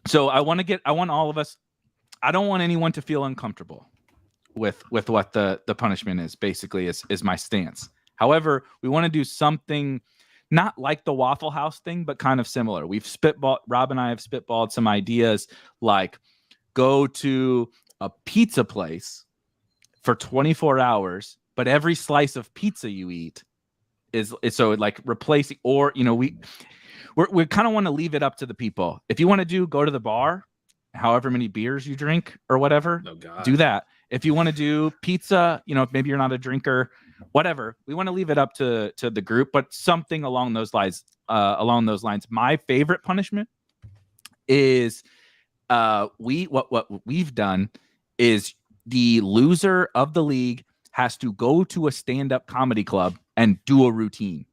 So I want all of us. I don't want anyone to feel uncomfortable with what the punishment is. Basically, is my stance. However, we want to do something not like the Waffle House thing, but kind of similar. Rob and I have spitballed some ideas like go to a pizza place for 24 hours, but every slice of pizza you eat is so like replacing, or we kind of want to leave it up to the people. If you want to go to the bar, however many beers you drink or whatever, do that. If you want to do pizza, maybe you're not a drinker, whatever. We want to leave it up to the group, but something along those lines. My favorite punishment is what we've done is the loser of the league has to go to a stand-up comedy club and do a routine,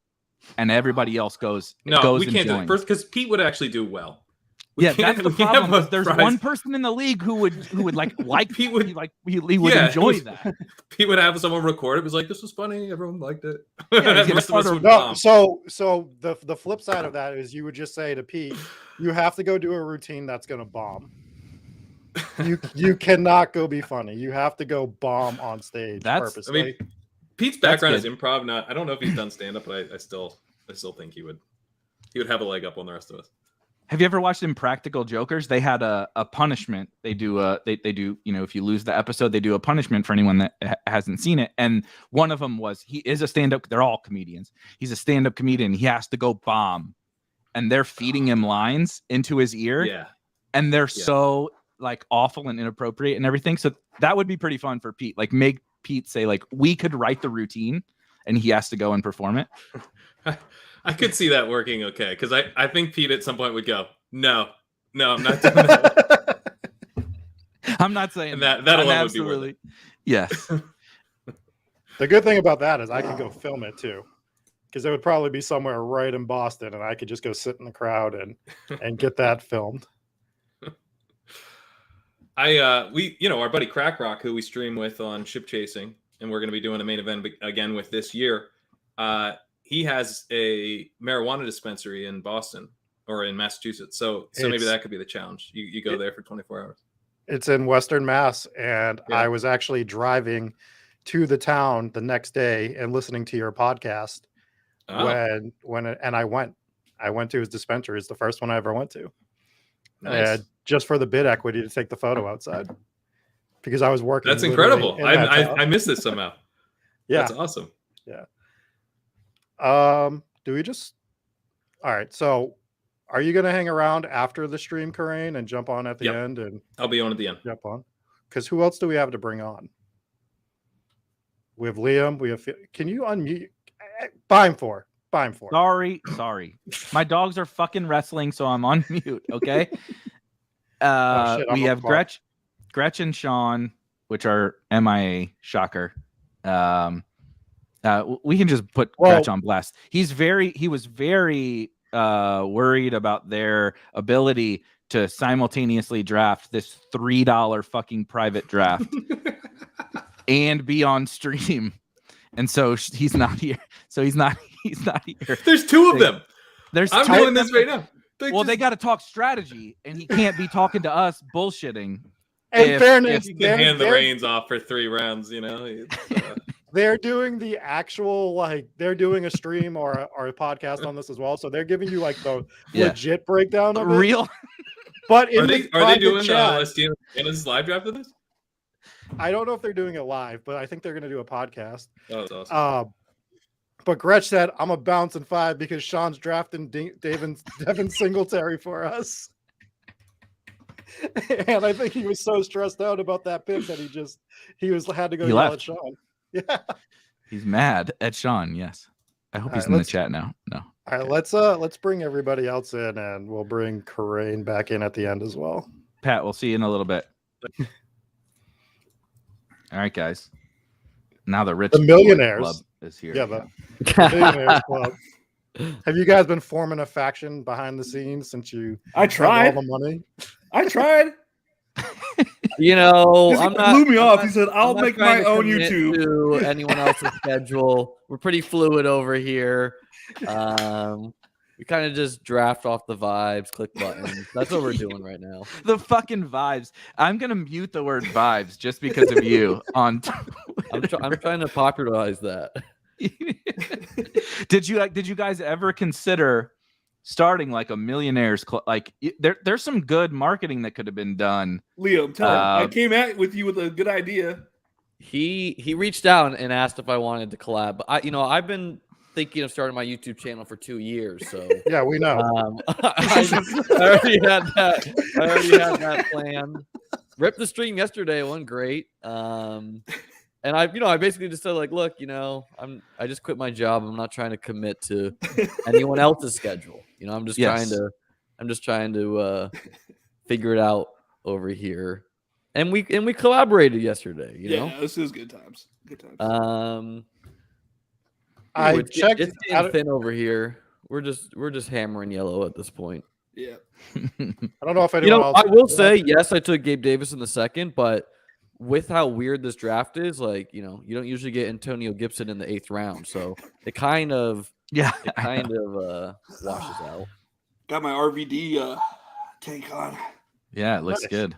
and everybody else goes. No, we and can't do joins. it first because Pete would actually do well. Yeah, that's the problem. Is there's prize. one person in the league who would like Pete would he would enjoy that. Pete would have someone record it. It was like, this was funny. Everyone liked it. Yeah, the rest of us would no, bomb. so the flip side of that is you would just say to Pete, you have to go do a routine that's going to bomb. You cannot go be funny. You have to go bomb on stage purposely. I mean, Pete's background is improv. I don't know if he's done stand up, but I still think he would have a leg up on the rest of us. Have you ever watched Impractical Jokers? They had a punishment. They do they do, you know, if you lose the episode, they do a punishment for anyone that hasn't seen it. And one of them was, he is a stand-up. They're all comedians. He's a stand-up comedian. He has to go bomb, and they're feeding him lines into his ear. Yeah, and they're so like awful and inappropriate and everything. So that would be pretty fun for Pete. Like, make Pete say, like, we could write the routine, and he has to go and perform it. I could see that working okay, because I think Pete at some point would go, no, I'm not doing that. I'm not saying and that alone would be worth it. Yes. The good thing about that is I could go film it too, because it would probably be somewhere right in Boston, and I could just go sit in the crowd and get that filmed. Our buddy Crack Rock, who we stream with on Ship Chasing, and we're going to be doing a main event again with this year. He has a marijuana dispensary in Boston or in Massachusetts. So maybe that could be the challenge. You go there for 24 hours. It's in Western Mass. And I was actually driving to the town the next day and listening to your podcast I went to his dispensary. It's the first one I ever went to. Nice. Just for the bid equity to take the photo outside, because I was working. That's incredible. I missed this somehow. Yeah. That's awesome. Yeah. Do we just, all right. So are you going to hang around after the stream, Kerrane, and jump on at the end? And I'll be on at the end. Jump on. Because who else do we have to bring on? We have Liam. We have, can you unmute? Beimfohr. Sorry. My dogs are fucking wrestling, so I'm on mute. Okay. We have Gretch and Sean, which are MIA. Shocker. We can just put Gretch on blast. He was very worried about their ability to simultaneously draft this $3 fucking private draft and be on stream. And so he's not here. He's not here. There's two of them. I'm two doing of this them. right now. They got to talk strategy, and he can't be talking to us bullshitting. In fairness, you can hand the reins off for 3 rounds, you know. They're doing the actual, they're doing a stream or a podcast on this as well. So they're giving you like the legit breakdown of it. Real. But are they doing Stephen's live draft of this? I don't know if they're doing it live, but I think they're going to do a podcast. Oh, that's awesome. But Gretch said, I'm a bouncing 5 because Sean's drafting Devin Singletary for us. And I think he was so stressed out about that pick that he had to go yell at Sean. Yeah. He's mad at Sean, yes. I hope he's in the chat now. No. All right, let's bring everybody else in, and we'll bring Kerrane back in at the end as well. Pat, we'll see you in a little bit. All right, guys. Now the millionaires club is here. Yeah, the millionaires club. Have you guys been forming a faction behind the scenes since you have all the money? I tried. You know, he blew me off. He said, "I'll make my own YouTube." To anyone else's schedule, we're pretty fluid over here. We kind of just draft off the vibes, click buttons. That's what we're doing right now. The fucking vibes. I'm gonna mute the word vibes just because of you. I'm trying to popularize that. Did you guys ever consider starting like a millionaires club? Like there's some good marketing that could have been done. Liam, tell him I came with you with a good idea. He reached out and asked if I wanted to collab. But I've been thinking of starting my YouTube channel for 2 years. So yeah, we know. I already had that planned. Ripped the stream yesterday. It went great. And I basically just said, like, look, I just quit my job. I'm not trying to commit to anyone else's schedule. I'm just trying to figure it out over here. And we collaborated yesterday. You know, this is good times. Good times. It's getting thin over here. We're just hammering yellow at this point. Yeah. I don't know if anyone else. I will say yes. I took Gabe Davis in the second, but with how weird this draft is, like you don't usually get Antonio Gibson in the 8th round, so it kind of washes out. Got my RVD tank on. Yeah, it looks good.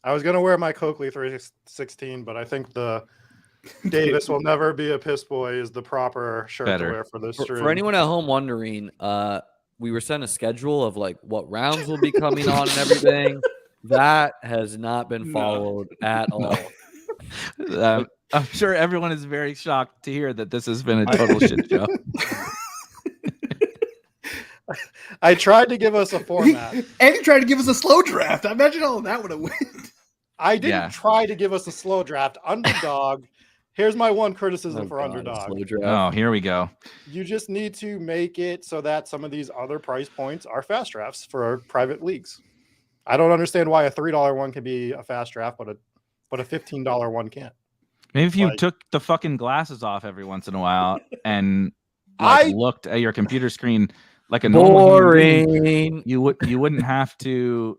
I was gonna wear my Coakley 316, but I think the Davis will never be a piss boy is the proper shirt to wear for this stream. For anyone at home wondering, we were sent a schedule of like what rounds will be coming on and everything. That has not been followed at all. I'm sure everyone is very shocked to hear that this has been a total shit show. I tried to give us a format. And he tried to give us a slow draft. I imagine all of that would have went. I didn't try to give us a slow draft. Underdog. Here's my one criticism for Underdog. Oh, here we go. You just need to make it so that some of these other price points are fast drafts for private leagues. I don't understand why a $3 one can be a fast draft, but a $15 one can't. Maybe if you took the fucking glasses off every once in a while and looked at your computer screen like a normal human being, you wouldn't have to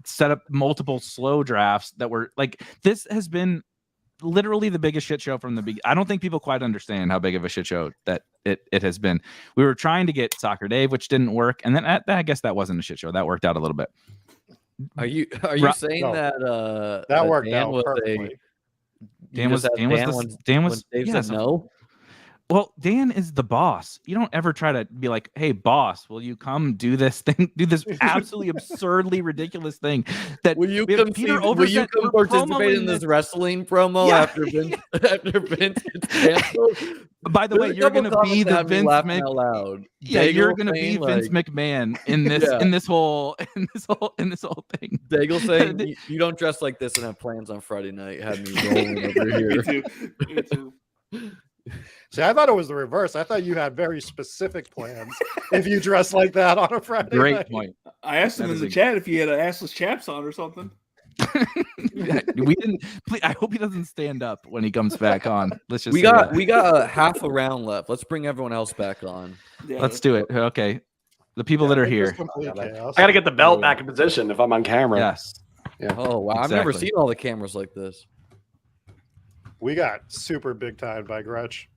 set up multiple slow drafts that were like this has been literally the biggest shit show from the beginning. I don't think people quite understand how big of a shit show that it has been. We were trying to get Soccer Dave, which didn't work, and then I guess that wasn't a shit show. That worked out a little bit. Are you saying that that worked Dan out was perfectly? Dan was Dave said no. Well, Dan is the boss. You don't ever try to be like, "Hey, boss, will you come do this thing? Do this absolutely absurdly ridiculous thing?" That will you come participate in this wrestling promo after Vince gets canceled? By the way, you're going to be the Vince McMahon. Yeah, you're going to be Vince McMahon in this in this whole thing. Daigle saying you don't dress like this and have plans on Friday night. Have me rolling over here. Me too. See, I thought it was the reverse. I thought you had very specific plans if you dress like that on a Friday Great night. point. I asked him in the chat if he had an assless chaps on or something. We didn't. Please, I hope he doesn't stand up when he comes back on. Let's just. We got a half a round left. Let's bring everyone else back on. Yeah, let's do it. Okay, the people that are here. I got to get the belt back in position if I'm on camera. Yes. Yeah. Oh wow! I've never seen all the cameras like this. We got super big time by Gretch.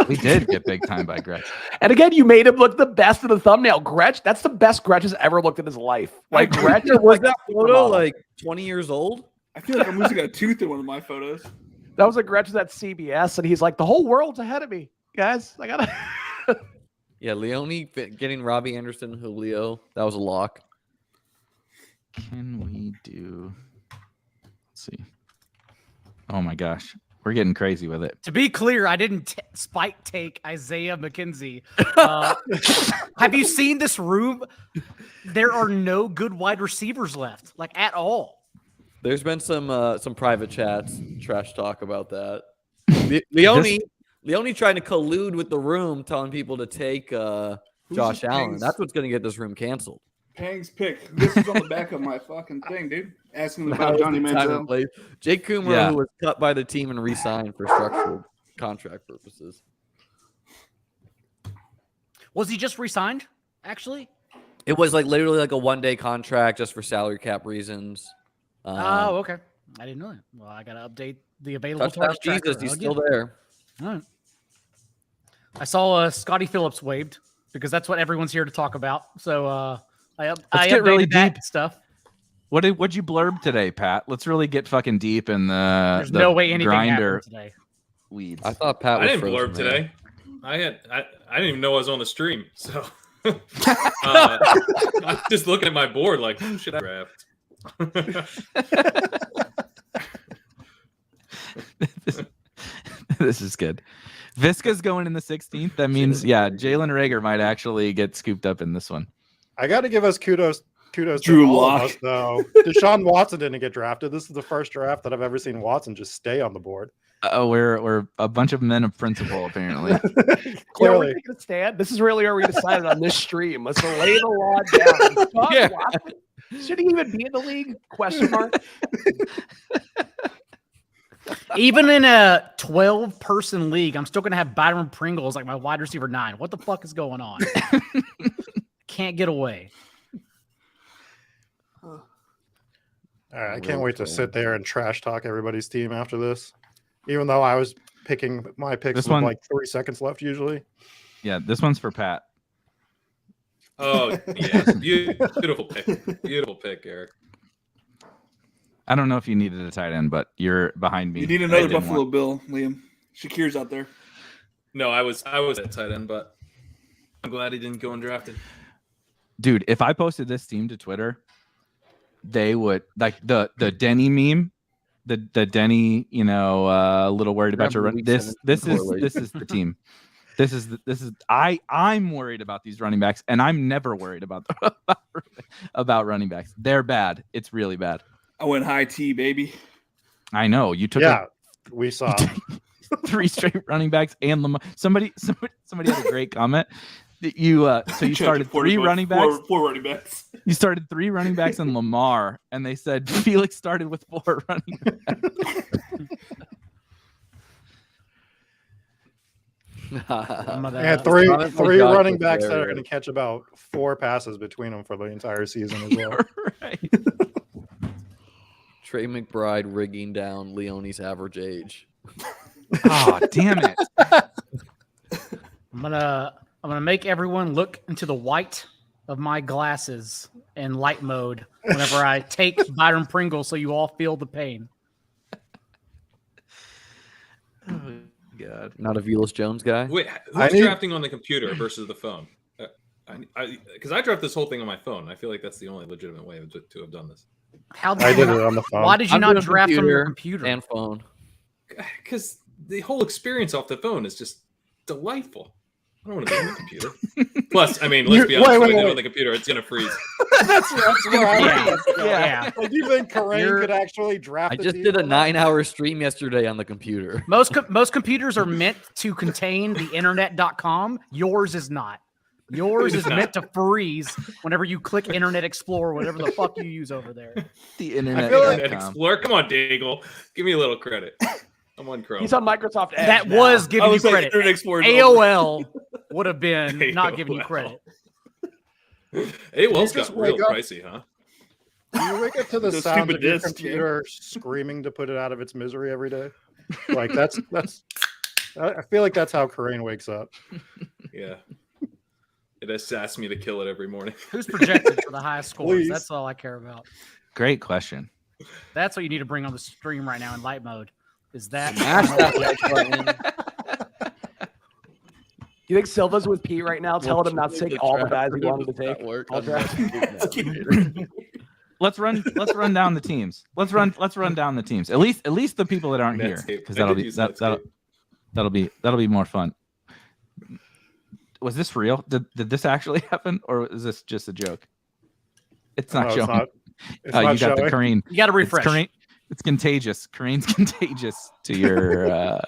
We did get big time by Gretch. And again, you made him look the best in the thumbnail. Gretch, that's the best Gretch has ever looked in his life. Like Gretch was that photo like 20 years old? I feel like I'm losing a tooth in one of my photos. That was a Gretch at CBS, and he's like, the whole world's ahead of me, guys. I gotta. Yeah, Leone getting Robbie Anderson, Julio. That was a lock. Can we do? Let's see. Oh my gosh. We're getting crazy with it. To be clear, I didn't spike take Isaiah McKenzie. Have you seen this room? There are no good wide receivers left, like at all. There's been some private chats, trash talk about that. Leone trying to collude with the room, telling people to take Josh Allen. That's what's going to get this room canceled. Pang's pick. This is on the back of my fucking thing, dude. Asking about Johnny Manziel. Jake Kumar, who was cut by the team and re-signed for structured contract purposes. Was he just re-signed, actually? It was like literally like a one-day contract just for salary cap reasons. Oh, okay. I didn't know that. Well, I got to update the available touchdown Jesus, he's still there. All right. I saw Scotty Phillips waived because that's what everyone's here to talk about. So I get really deep stuff. What'd you blurb today, Pat? Let's really get fucking deep in the There's no way anything grinder happened today. Weeds. I thought Pat. I didn't blurb today. I didn't even know I was on the stream, so I'm just looking at my board like, who should I draft? This is good. Visca's going in the 16th. That means, Jalen Reagor might actually get scooped up in this one. I got to give us kudos Drew to all Lock. of us, though. Deshaun Watson didn't get drafted. This is the first draft that I've ever seen Watson just stay on the board. We're a bunch of men of principle, apparently. Clearly. Yeah, we're taking a stand. This is really where we decided on this stream. Let's lay the law down. Yeah. Should he even be in the league? Question mark. Even in a 12-person league, I'm still going to have Byron Pringles like my wide receiver 9. What the fuck is going on? Can't get away. All right, I can't wait to sit there and trash talk everybody's team after this. Even though I was picking my picks with like 3 seconds left usually. Yeah, this one's for Pat. Oh, yeah. Beautiful pick. Beautiful pick, Eric. I don't know if you needed a tight end, but you're behind me. You need another Buffalo Bill, Liam. Shakir's out there. No, I was at tight end, but I'm glad he didn't go undrafted. Dude, if I posted this team to Twitter, they would like the Denny meme, the Denny, a little worried about your run. This is the team. I'm worried about these running backs, and I'm never worried about running backs. They're bad. It's really bad. I went high T, baby. I know you took. Yeah, we saw 3 straight running backs and Lamar. Somebody had a great comment. You started 3 running backs. Four running backs. You started 3 running backs and Lamar, and they said Felix started with 4 running backs. Yeah, three running backs that are going to catch about 4 passes between them for the entire season as well. Right. Trey McBride rigging down Leone's average age. Oh, damn it! I'm gonna make everyone look into the white of my glasses in light mode whenever I take Byron Pringle, so you all feel the pain. Oh God! Not a Velus Jones guy. Wait, who's drafting on the computer versus the phone? Because I draft this whole thing on my phone. I feel like that's the only legitimate way to have done this. I did it on the phone. Why did you not draft from your computer and phone? Because the whole experience off the phone is just delightful. I don't want to be on the computer. Plus, I mean, let's be honest. When I do it on the computer, it's gonna freeze. That's right. Yeah. Like, do you think Kerrane could actually draft? I just did a 9-hour stream yesterday on the computer. Most computers are meant to contain the internet.com. Yours is not. Yours is meant to freeze whenever you click Internet Explorer, whatever the fuck you use over there. The Internet Explorer. Come on, Daigle. Give me a little credit. I'm on Chrome. He's on Microsoft Edge. That now. was giving you credit. AOL would have been not giving you credit. AOL's got real pricey, huh? Do you wake up to the sound of your computer screaming to put it out of its misery every day? Like that's. I feel like that's how Kerrane wakes up. Yeah. It just asks me to kill it every morning. Who's projected for the highest scores? Please. That's all I care about. Great question. That's what you need to bring on the stream right now in light mode. Is that? You think Silva's with Pete right now, telling him not to take all the guys he wanted to take? Let's run down the teams. Let's run down the teams. At least the people that aren't here, because that'll be more fun. Was this real? Did this actually happen, or is this just a joke? It's not showing. It's not you got the Kerrane. You got to refresh. It's contagious. Kerrane's contagious to your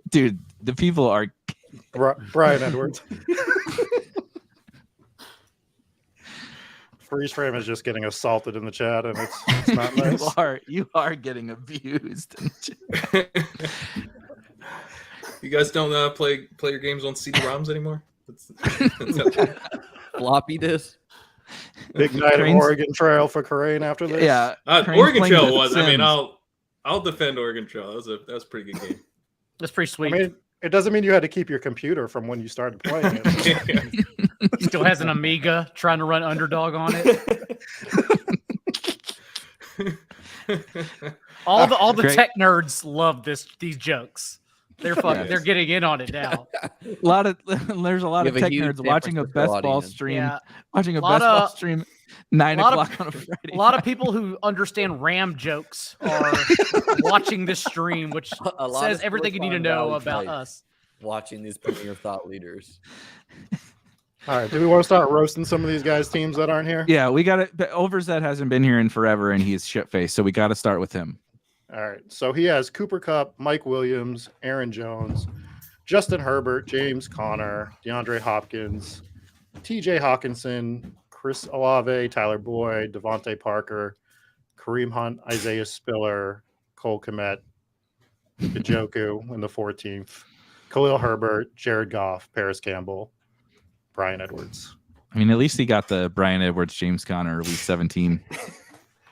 dude. The people are Brian Edwards. Freeze frame is just getting assaulted in the chat, and it's not nice. You are getting abused. You guys don't play your games on CD-ROMs anymore? Floppy disk. Big night of Oregon Trail for Kerrane after this. Yeah, Oregon Trail was. I mean, I'll defend Oregon Trail. That was a pretty good game. That's pretty sweet. I mean, it doesn't mean you had to keep your computer from when you started playing it. He still has an Amiga trying to run Underdog on it. All the tech nerds love these jokes. They're getting in on it now. There's a lot of tech nerds watching a best ball stream. Yeah. Watching a best ball stream 9 o'clock on a Friday. A lot of people who understand RAM jokes are watching this stream, which says everything you need to know about us. Watching these premier thought leaders. All right, do we want to start roasting some of these guys' teams that aren't here? Yeah, we got it. Overzert hasn't been here in forever, and he's shit-faced, so we got to start with him. All right, so he has Cooper Kupp, Mike Williams, Aaron Jones, Justin Herbert, James Conner, DeAndre Hopkins, TJ Hawkinson, Chris Olave, Tyler Boyd, Devontae Parker, Kareem Hunt, Isaiah Spiller, Cole Kmet, Njoku in the 14th, Khalil Herbert, Jared Goff, Paris Campbell, Brian Edwards. I mean, at least he got the Brian Edwards, James Conner, Week 17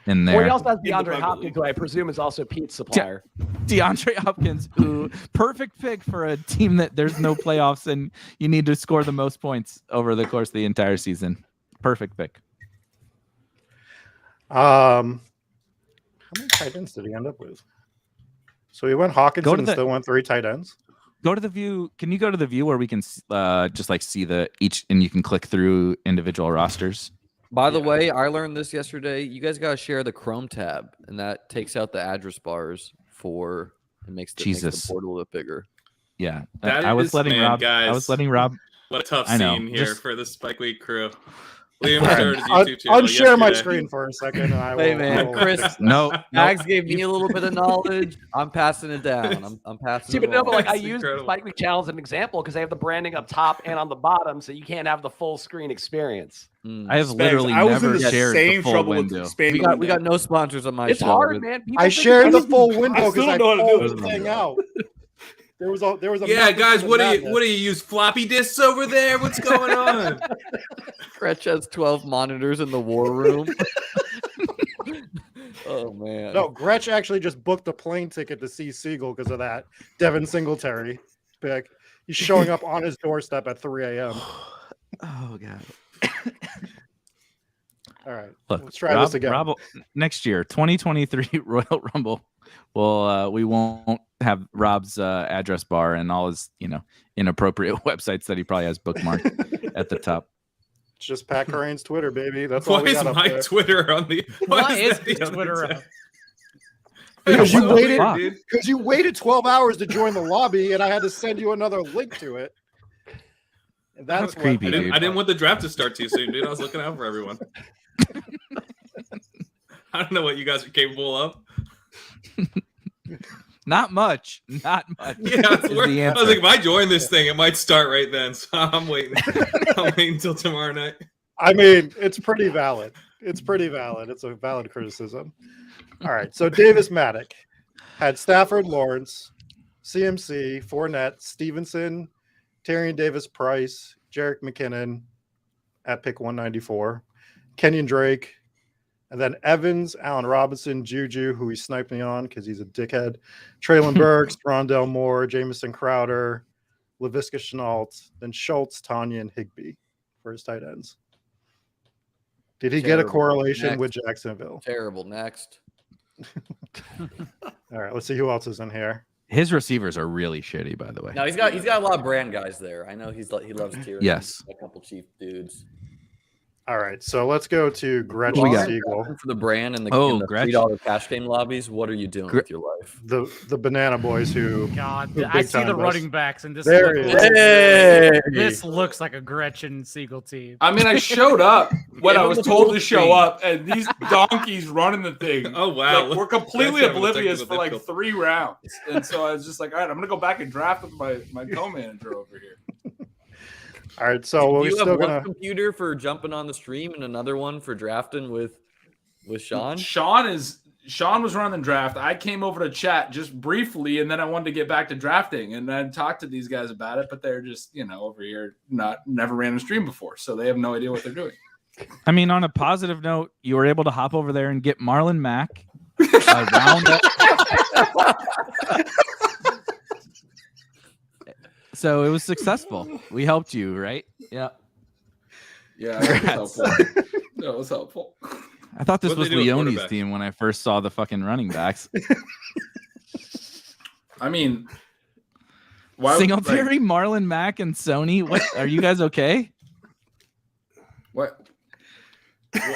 in there. Well, he also has DeAndre Hopkins, who I presume is also Pete's supplier. DeAndre Hopkins, who perfect pick for a team that there's no playoffs and you need to score the most points over the course of the entire season. Perfect pick. How many tight ends did he end up with? So he went Hawkinson and still went 3 tight ends. Go to the view. Can you go to the view where we can just like see each and you can click through individual rosters? By the way, I learned this yesterday. You guys got to share the Chrome tab, and that takes out the address bars makes the portal a little bit bigger. Yeah, I was letting Rob. I was letting Rob. What a tough scene here for the Spike Week crew. Liam started his YouTube channel unshare my yesterday. screen for a second. And I will, Hey man, Chris. Spags gave me a little bit of knowledge. I'm passing it down. I'm passing. See, but it no, on. but like I That's use incredible. the Spike Week channel as an example because they have the branding up top and on the bottom, so you can't have the full screen experience. I have literally never shared the full window. We got no sponsors on my It's show. hard, man. People I think shared the it's- full window because I pulled it. the thing out. There was a Yeah, method guys, to the what do madness. you use floppy disks over there? What's going on? Gretch has 12 monitors in the war room. Oh man. No, Gretch actually just booked a plane ticket to see Siegel because of that Devin Singletary pick. He's showing up on his doorstep at 3 a.m. Oh god. All right, Look, let's try this again. Rob, next year, 2023 Royal Rumble. We won't have Rob's address bar and all his inappropriate websites that he probably has bookmarked at the top. It's just Pat Kerrane's Twitter, baby. That's all Why we is got up my there. Twitter on the? Why is that the his Twitter other up? Because you So waited. weird, dude. Because you waited 12 hours to join the lobby, and I had to send you another link to it. And that's what- creepy, I dude. didn't want the draft to start too soon, dude. I was looking out for everyone. I don't know what you guys are capable of. Not much. Not much. Yeah, that's is where- the I was answer. like, if I join this thing, it might start right then. So I'm waiting. I'm waiting until tomorrow night. I mean, it's pretty valid. It's pretty valid. It's a valid criticism. All right. So Davis Mattek had Stafford, Lawrence, CMC, Fournette, Stevenson, Tyrion Davis Price, Jerick McKinnon at pick 194, Kenyon Drake, and then Evans, Allen Robinson, Juju, who he sniped me on because he's a dickhead, Traylon Burks, Rondell Moore, Jamison Crowder, Laviska Shenault, then Schultz, Tanya, and Higbee for his tight ends. Did he get a correlation with Jacksonville? Terrible. Next. All right, let's see who else is in here. His receivers are really shitty, by the way. No, he's got a lot of brand guys there. I know he loves Tyrion. Yes. A couple cheap dudes. All right, so let's go to Gretch Who we and got? Siegel. For the brand and the Gretch. $3 cash game lobbies, what are you doing with your life? The banana boys who God, who I big see the time us. running backs, and this There looks it like, is. this looks like a Gretchen Siegel team. I mean, I showed up when Give I him was the told full to show screen. up, and these donkeys running the thing. Oh wow, Like, we're completely That's having a oblivious technical for like difficulty. 3 rounds, and so I was just like, all right, I'm gonna go back and draft with my co-manager over here. All right, so we're you still have one gonna. computer for jumping on the stream and another one for drafting with Sean. Sean was running the draft. I came over to chat just briefly, and then I wanted to get back to drafting, and then talked to these guys about it. But they're just over here, never ran a stream before, so they have no idea what they're doing. I mean, on a positive note, you were able to hop over there and get Marlon Mack. Round up. So it was successful. We helped you, right? Yeah. Yeah, that was helpful. That was helpful. I thought this What'd was they do with Leone's quarterback? team when I first saw the fucking running backs. I mean, why Singletary, Marlon Mack, and Sony. What are you guys okay?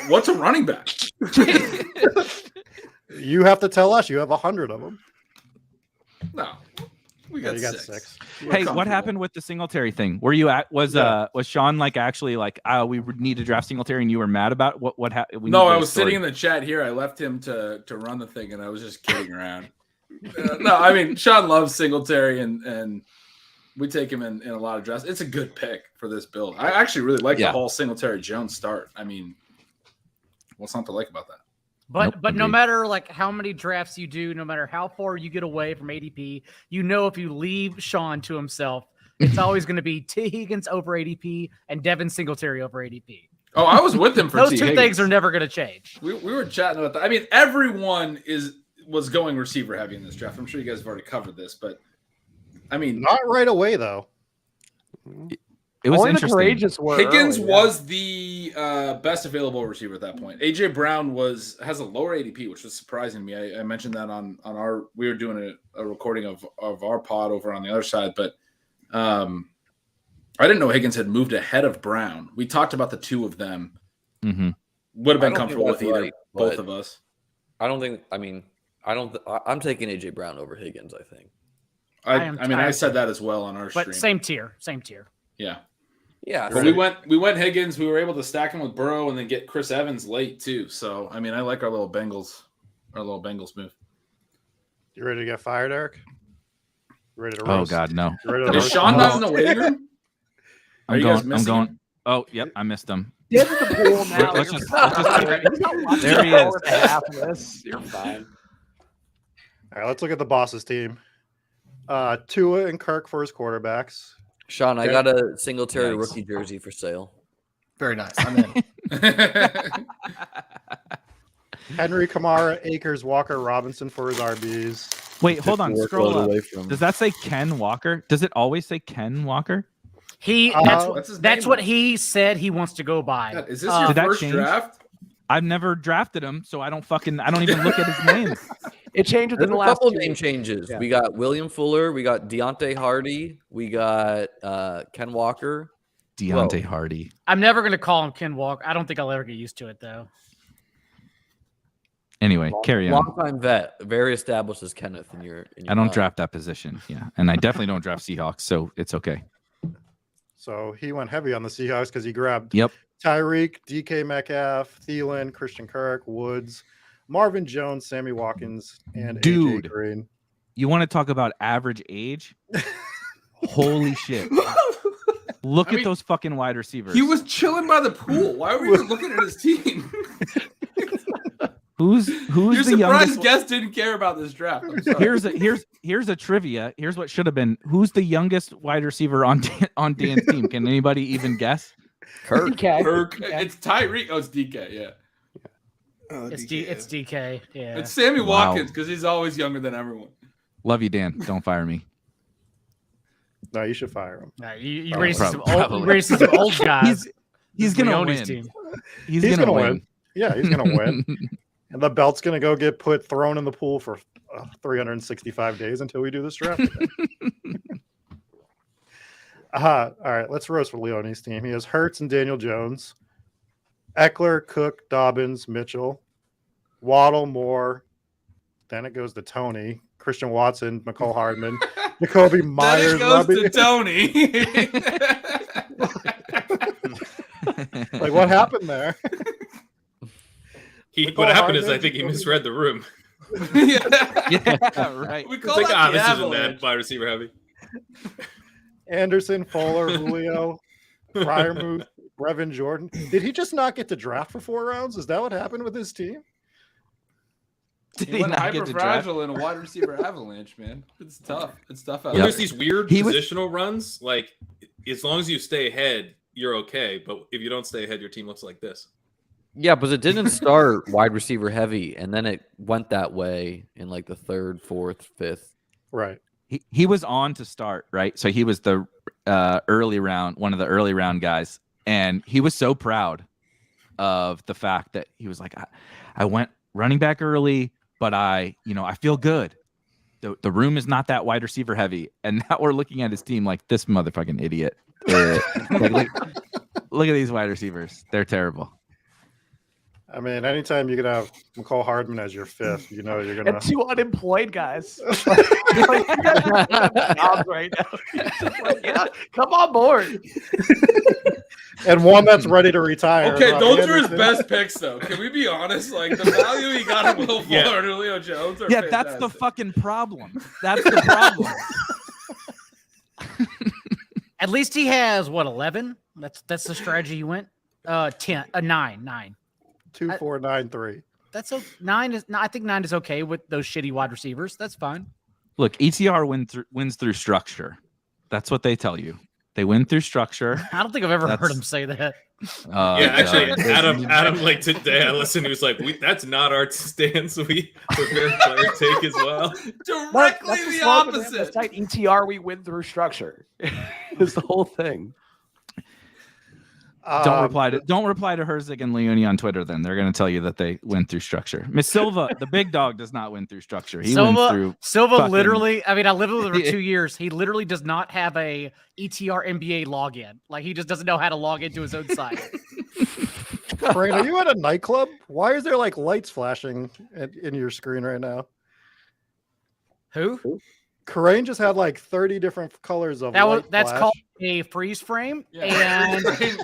What's a running back? You have to tell us. You have 100 of them. No, we Yeah, got you got 6. six. Hey, what happened with the Singletary thing? Were you at was Sean like actually like we would need to draft Singletary and you were mad about it? What happened? No, I was sitting in the chat here. I left him to run the thing, and I was just kidding around. No, I mean Sean loves Singletary, and We take him in a lot of drafts. It's a good pick for this build. I actually really like the whole Singletary Jones start. I mean, what's not to like about that? But no matter like how many drafts you do, no matter how far you get away from ADP, if you leave Sean to himself, it's always going to be T. Higgins over ADP and Devin Singletary over ADP. Oh, I was with him for those T. two Higgins. things are never going to change. We were chatting about that. I mean, everyone was going receiver heavy in this draft. I'm sure you guys have already covered this, but I mean, not right away though. It was Only interesting. The courageous were Higgins early, was the best available receiver at that point. AJ Brown has a lower ADP, which was surprising to me. I mentioned that on our we were doing a recording of our pod over on the other side, but I didn't know Higgins had moved ahead of Brown. We talked about the two of them. Mm-hmm. Would have been comfortable with either both but of us. I don't think. I mean, I'm taking AJ Brown over Higgins. I think. I said that as well on our stream. But same tier. Yeah. Yeah. But we went Higgins. We were able to stack him with Burrow and then get Chris Evans late too. So I mean, I like our little Bengals move. You ready to get fired, Eric? You ready to Oh roast? God, no. You ready to Is roast? Sean not in the waiting room? Are you guys missing him? Oh, yep, I missed him. Get in the pool now. Let's just there he is. Half of this. You're fine. All right, let's look at the boss's team. Tua and Kirk for his quarterbacks. Sean, I got a Singletary rookie jersey for sale. Very nice. I'm in. Henry, Kamara, Akers, Walker, Robinson for his RBs. Wait, hold on. Scroll up. From... Does that say Ken Walker? Does it always say Ken Walker? That's what he said he wants to go by. God, is this your first draft? I've never drafted him, so I don't even look at his name. It changed within There's the a last couple 2 name weeks. changes. Yeah. We got William Fuller, we got Deontay Hardy, we got Ken Walker. Deontay Hardy. I'm never going to call him Ken Walker. I don't think I'll ever get used to it though. Anyway, carry on. Long-time vet, very established as Kenneth in your I don't draft that position. Yeah, and I definitely don't draft Seahawks, so it's okay. So he went heavy on the Seahawks because he grabbed Tyreek, DK Metcalf, Thielen, Christian Kirk, Woods, Marvin Jones, Sammy Watkins, and AJ Green. You want to talk about average age? Holy shit. Look at those fucking wide receivers. He was chilling by the pool. Why were we even looking at his team? Who's Your the surprise youngest guest didn't care about this draft. I'm sorry. Here's a trivia. Here's what should have been. Who's the youngest wide receiver on Dan's team? Can anybody even guess? Kirk. Kirk. It's Tyreek. Oh, it's DK. Yeah. It's DK. Yeah. It's Sammy Watkins because he's always younger than everyone. Love you, Dan. Don't fire me. No, you should fire him. No, you ready to see some old guys. He's gonna Leone's win. team. He's gonna win. Yeah, he's gonna win. And the belt's gonna go get thrown in the pool for 365 days until we do this draft again. All right, let's roast for Leone's team. He has Hurts and Daniel Jones, Eckler, Cook, Dobbins, Mitchell, Waddle, Moore. Then it goes to Tony, Christian Watson, McCole Hardman, Jacoby Myers. Then it goes to Tony. Like, what happened there? What happened is I think he misread the room. Yeah, right. We It's call like, that the this isn't Avalanche. that wide receiver heavy. Anderson, Fuller, Julio, Fryermuth, Brevin Jordan. Did he just not get to draft for 4 rounds? Is that what happened with his team? He went hyper fragile in a wide receiver avalanche, man. It's tough. It's tough out When there. there's these weird positional runs, like as long as you stay ahead, you're okay. But if you don't stay ahead, your team looks like this. Yeah, but it didn't start wide receiver heavy, and then it went that way in like the 3rd, 4th, 5th. Right. He was on to start, right? So he was the early round, one of the early round guys, and he was so proud of the fact that he was like, I went running back early, but I feel good. The room is not that wide receiver heavy, and now we're looking at his team like this motherfucking idiot. Look at these wide receivers; they're terrible. I mean, anytime you can have McCole Hardman as your 5th, you're gonna And 2 unemployed guys. Jobs right now. Yeah, come on board. and one that's ready to retire. Okay, Robbie those are his Anderson. best picks, though. Can we be honest? Like the value he got in Will Fuller and Julio Jones are Yeah, that's the fucking problem. That's the problem. At least he has what 11. That's the strategy he went. 9. 2, 4, 9, 3. That's 9 is. I think 9 is okay with those shitty wide receivers. That's fine. Look, ETR wins through structure. That's what they tell you. They win through structure. I don't think I've ever heard him say that. Yeah, actually, Adam, like today, I listened. He was like, "That's not our stance. We prefer player take as well." Directly the opposite. Tight ETR, we win through structure. Is the whole thing. Don't reply to Herzig and Leone on Twitter. Then they're going to tell you that they win through structure. Miss Silva, the big dog, does not win through structure. He wins through Silva. Literally, I mean, I lived with him for 2 years. He literally does not have a ETR NBA login. Like he just doesn't know how to log into his own site. Kerrane, are you at a nightclub? Why is there like lights flashing in your screen right now? Who? Kerrane just had like 30 different colors of that's flash. called a freeze frame. Yeah. And freeze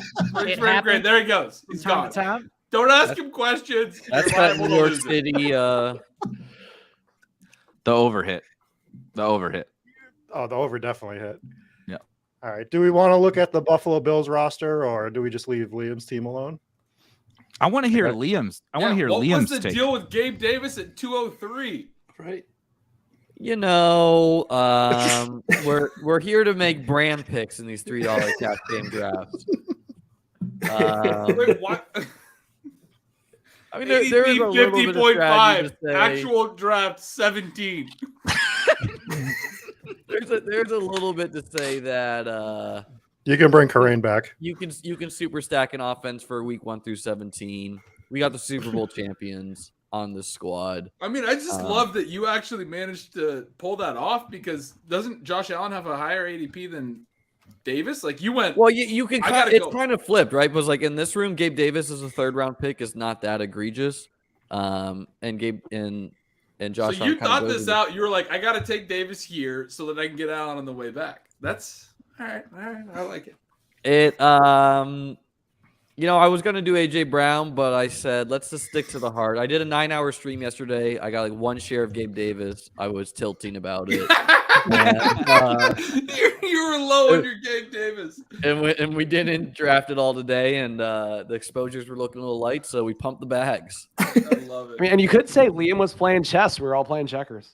frame, great. There he goes. He's gone. Don't ask him questions. That's that New York City. The over hit. Oh, the over definitely hit. Yeah. All right. Do we want to look at the Buffalo Bills roster, or do we just leave Liam's team alone? I want to hear Liam's. What's the take. deal with Gabe Davis at 203? Right. You know, we're here to make brand picks in these $3 cap game drafts. Wait, what? I mean, there is a little bit of strategy to say. Actual draft 17. There's a little bit to say that you can bring Kerrane back. You can super stack an offense for week 1 through 17. We got the Super Bowl champions on the squad. I mean, I just love that you actually managed to pull that off, because doesn't Josh Allen have a higher ADP than Davis? Like you went. Well, you can. It's kind of flipped, right? Because like in this room, Gabe Davis is a 3rd round pick is not that egregious. And Gabe and Josh. So you thought this out. You were like, I got to take Davis here so that I can get out on the way back. That's all right. I like it. You know, I was going to do AJ Brown, but I said, let's just stick to the heart. I did a 9-hour stream yesterday. I got like 1 share of Gabe Davis. I was tilting about it. You were low on your Gabe Davis. And we didn't draft it all today, and the exposures were looking a little light, so we pumped the bags. I love it. I mean, and you could say Liam was playing chess. We were all playing checkers.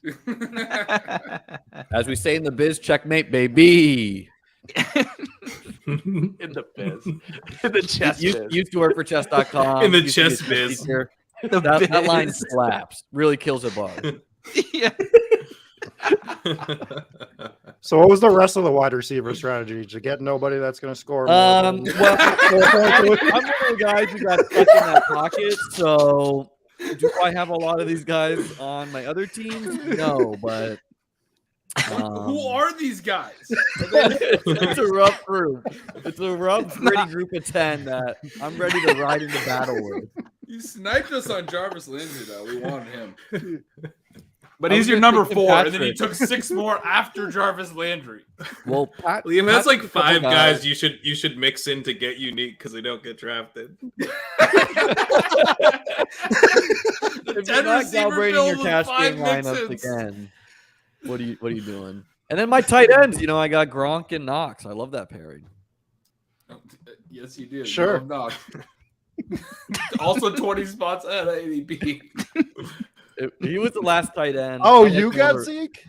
As we say in the biz, checkmate, baby. In the biz. In the chess biz. Used to work for chess.com. In the chess biz. That line slaps. Really kills a bar. Yeah. So what was the rest of the wide receiver strategy? To get nobody that's going to score more I'm one of the guys who got stuck in that pocket, so do I have a lot of these guys on my other teams? No, but who are these guys? It's a rough group. It's a rough, gritty group of 10 that I'm ready to ride into battle with. You sniped us on Jarvis Landry, though. We wanted him. But I he's was your gonna number take 4, Patrick. and then you took 6 more after Jarvis Landry. Well, Liam, that's like Patrick's 5 couple guys you should mix in to get unique because they don't get drafted. If you're not calibrating your cash game lineups again, what are you doing? And then my tight ends, you know, I got Gronk and Knox. I love that pairing. Yes, you do. Sure. You love Knox. Also 20 spots at ADP. He was the last tight end. Oh, you got Zeke?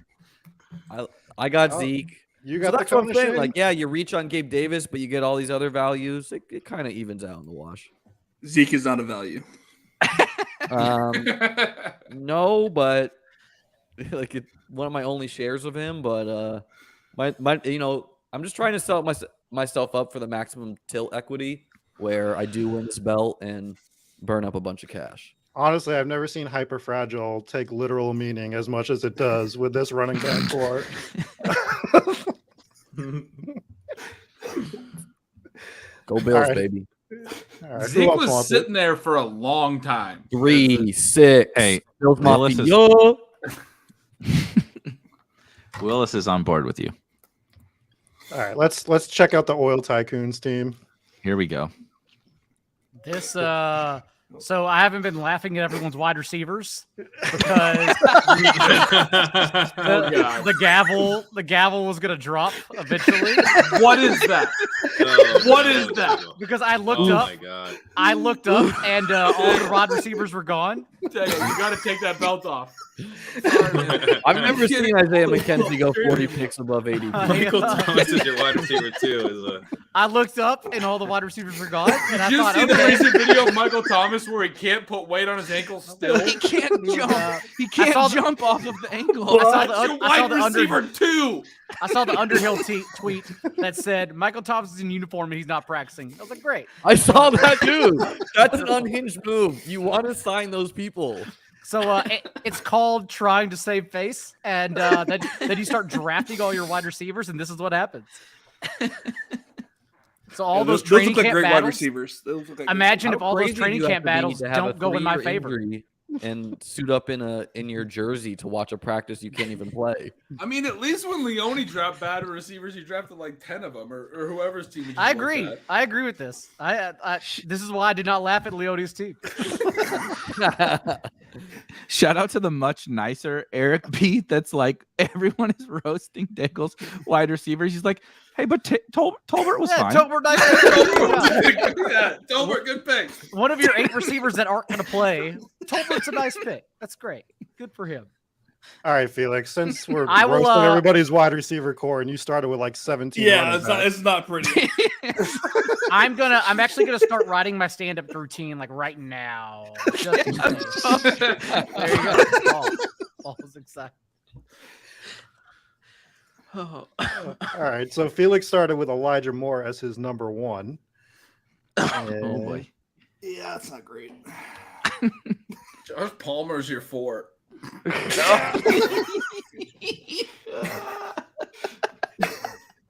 I got Zeke. You got so the that's what I'm saying. machine? Like, yeah, you reach on Gabe Davis, but you get all these other values. It kind of evens out in the wash. Zeke is not a value. No, but like one of my only shares of him. But my you know, I'm just trying to sell myself up for the maximum tilt equity, where I do win this belt and burn up a bunch of cash. Honestly, I've never seen hyperfragile take literal meaning as much as it does with this running back core. Go Bills, baby. Right, Zeke was sitting there for a long time. 3, 6. Hey, Bills Willis Mafia. Willis is on board with you. All right, let's check out the Oil Tycoons team. Here we go. This So I haven't been laughing at everyone's wide receivers because the gavel was gonna drop eventually. What is that? What is that? Because I looked up. My God. I looked up and all the wide receivers were gone. Dang, you got to take that belt off. I've never seen Isaiah McKenzie go 40 picks above 80. Michael Thomas is your wide receiver too. I looked up and all the wide receivers were gone. And Did you see the recent video of Michael Thomas where he can't put weight on his ankles still? He can't jump. He can't jump off of the ankle. I saw the Underhill tweet that said Michael Thomas is in uniform and he's not practicing. I was like, great. I saw that too. That's an unhinged move. You want to sign those people. So it's called trying to save face, and then you start drafting all your wide receivers, and this is what happens. So all those training look like camp great battles. wide receivers. Those look like Imagine How if all those crazy training do you camp have to be battles to have don't a go in my 3-year favor. injury and suit up in your jersey to watch a practice you can't even play. I mean, at least when Leone dropped bad receivers, he drafted like 10 of them, or whoever's team. I agree. I agree with this. This is why I did not laugh at Leone's team. Shout out to the much nicer Erik B. That's like everyone is roasting Daigle's wide receivers. He's like, hey, but Tolbert was fine. Tolbert, nice. Yeah, Tolbert, good pick. One of your 8 receivers that aren't going to play. Tolbert's a nice pick. That's great. Good for him. All right, Felix, since we're roasting everybody's wide receiver core and you started with like 17. Yeah, it's not pretty. I'm actually gonna start writing my stand-up routine like right now. Just in case. There you go. Paul was excited. All right, so Felix started with Elijah Moore as his number 1. Oh boy. Yeah, that's not great. Josh Palmer's your 4.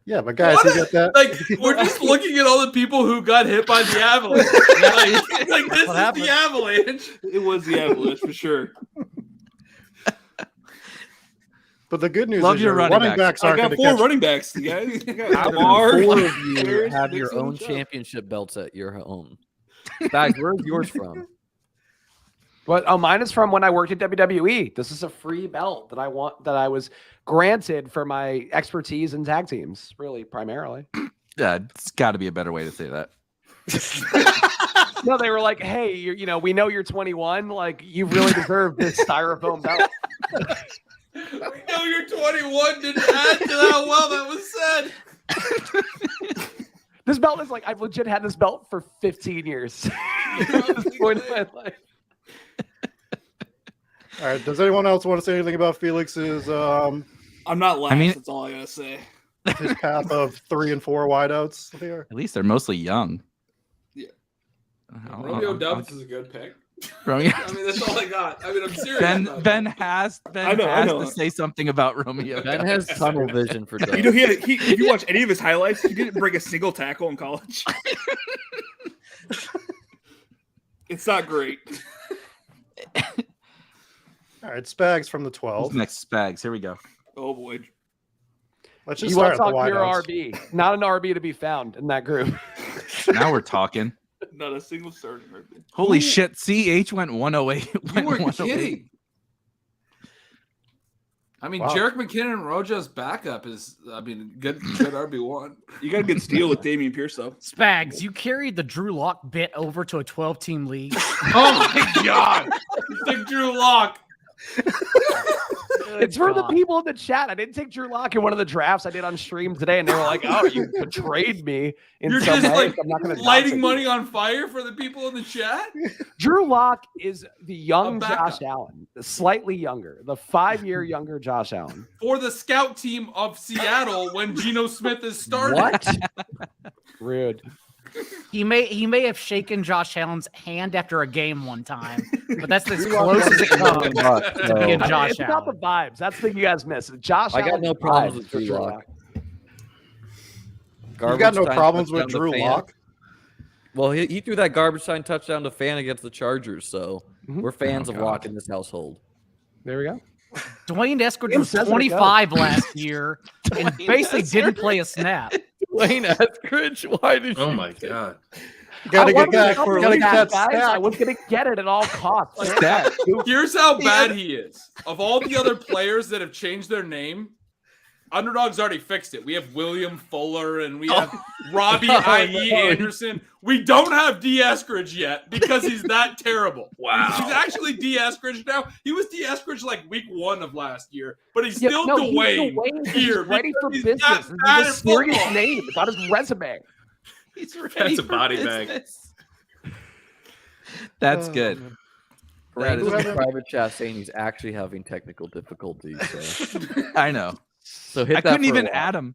Yeah, but guys, you get that? Like, we're just looking at all the people who got hit by the avalanche. like this is the avalanche. It was the avalanche for sure. But the good news Love is your your running backs I aren't got going 4 to catch. running backs, you guys. You got 4 Lamar, of you Harris, have your Dixon, own Chubb. championship belts at your home. Spags, where's yours from? But mine is from when I worked at WWE. This is a free belt that I was granted for my expertise in tag teams, really primarily. Yeah, it's got to be a better way to say that. No, they were like, "Hey, we know you're 21. Like, you really deserve this styrofoam belt." We know you're 21 didn't add to how well that was said. This belt is like, I've legit had this belt for 15 years. At this point in my life. All right, does anyone else want to say anything about Felix's I'm not last. I mean- That's all I gotta say. his path of 3 and 4 wideouts here? At least they're mostly young. Yeah. Romeo Dubs is a good pick. Romeo. I mean, that's all I got. I mean, I'm serious. Ben has to say something about Romeo. Ben has tunnel vision for Doug. If you watch any of his highlights, he didn't break a single tackle in college. It's not great. All right, Spags from the 12. Who's next? Spags. Here we go. Oh boy. Let's just You want start to at the talk wideouts. pure RB. Not an RB to be found in that group. Now we're talking. Not a single starting RB. Holy shit! CH went 108. You were kidding. I mean, Wow. Jerick McKinnon and Rojo's backup is, good RB1. You got a good steal with Damian Pierce, though. Spags, you carried the Drew Lock bit over to a 12-team league. Oh my God! You think Drew Lock? It's for the people in the chat. I didn't take Drew Lock in one of the drafts I did on stream today, and they were like, "Oh, you betrayed me in You're some just way." like I'm not gonna lighting money on fire for the people in the chat. Drew Lock is the young A backup. Josh Allen, slightly younger, the 5-year younger Josh Allen. For the scout team of Seattle when Geno Smith is starting. What? Rude. He may have shaken Josh Allen's hand after a game one time, but that's as close as it comes to being Josh It's about the Allen. vibes. That's the thing you guys miss. Josh I got Allen's no problems vibes with for Drew Lock. You got no Garbage time problems with touchdown Drew to Fan. Lock? Well, he threw that garbage time touchdown to Fan against the Chargers, so we're fans of Lock in this household. There we go. Dwayne Eskridge Tim was says it 25 last year and basically didn't play a snap. Dwayne Eskridge, why did you? Oh my God. Gotta get that. Gotta Gotta get that guys. I stack. was gonna get it at all costs. Stat. Here's how bad he is. Of all the other players that have changed their name, Underdog's already fixed it. We have William Fuller and we have Robbie I.E. Anderson. We don't have D. Eskridge yet because he's that terrible. Wow. He's actually D. Eskridge now. He was D. Eskridge like week 1 of last year, but he's still Dwayne here. He's ready for because business. not This bad is a at serious football. name. It's on his resume. He's ready That's a for body business. That's good. That is Who in haven't- private chat saying he's actually having technical difficulties. So, I know. so hit I that couldn't for a even while. add him.